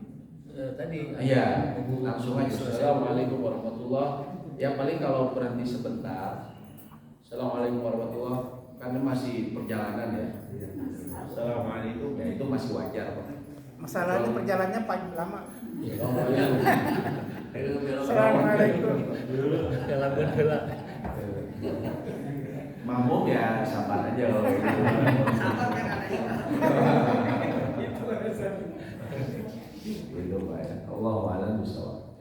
Speaker 6: tadi.
Speaker 1: Iya. Langsung aja. Assalamualaikum warahmatullahi. Ya paling kalau berhenti sebentar. Assalamualaikum warahmatullahi wabarakatuh. Karena masih perjalanan ya. Assalamualaikum. Ya itu masih wajar kok.
Speaker 3: Masalahnya perjalanannya panjang lama.
Speaker 1: Assalamualaikum.
Speaker 3: Assalamualaikum.
Speaker 6: Dalam berdua.
Speaker 1: Makmum ya sabar aja kalau gitu.
Speaker 5: Sabar kan ada imam.
Speaker 1: Itu Pak ya. Allahu a'lam bishawab.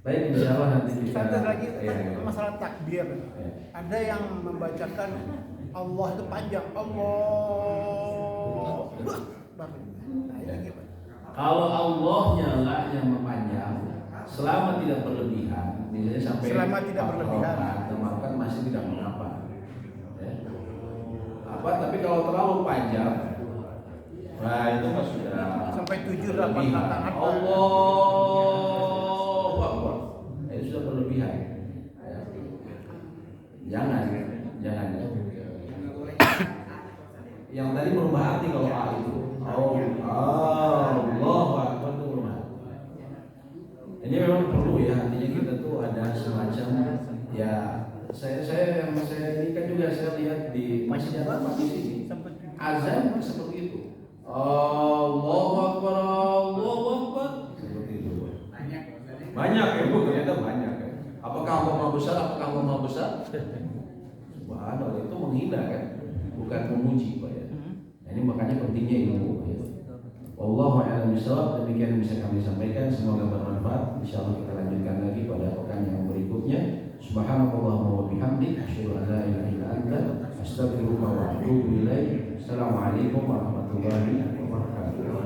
Speaker 1: Baik, insyaallah nanti kita
Speaker 3: Satu lagi
Speaker 1: ya.
Speaker 3: masalah takbir.
Speaker 1: Ya.
Speaker 3: Ada yang membacakan Allah itu panjang. Allah. Nah, ini gimana?
Speaker 1: Kalau Allahnya lah yang memanjang, selama tidak berlebihan, misalnya sampai
Speaker 3: Selama tidak berlebihan.
Speaker 1: maka masih tidak mengapa. Ya. Tapi kalau terlalu panjang, nah itu kan sudah
Speaker 3: Sampai 7-8
Speaker 1: berlebihan.
Speaker 3: rakaat.
Speaker 1: Allahu Akbar. Itu sudah berlebihan. Ya. Jangan. Yang tadi merubah arti kalau A itu. Allahu Akbar itu merubah arti. Ini memang perlu ya, artinya kita tuh ada semacam ya. Saya ini kan juga saya lihat di masjid apa di sini. Azan seperti itu. Allahu Akbar, Allahu Akbar. Seperti itu. Banyak ya Bu, ternyata banyak ya. Apakah Allah Maha Besar? Apakah Allah Maha Besar? Subhanallah, itu menghina kan, bukan memuji Pak ya. Nah, ini makanya pentingnya ilmu ya. Wallahu a'lam bishawab. Demikian yang bisa kami sampaikan, semoga bermanfaat. Insyaallah kita lanjutkan lagi pada pekan yang berikutnya. Subhanallahumma wa bihamdik, asyhadu an la ilaha illa anta, astaghfiruka wa atubu ilaik. Assalamualaikum warahmatullahi wabarakatuh.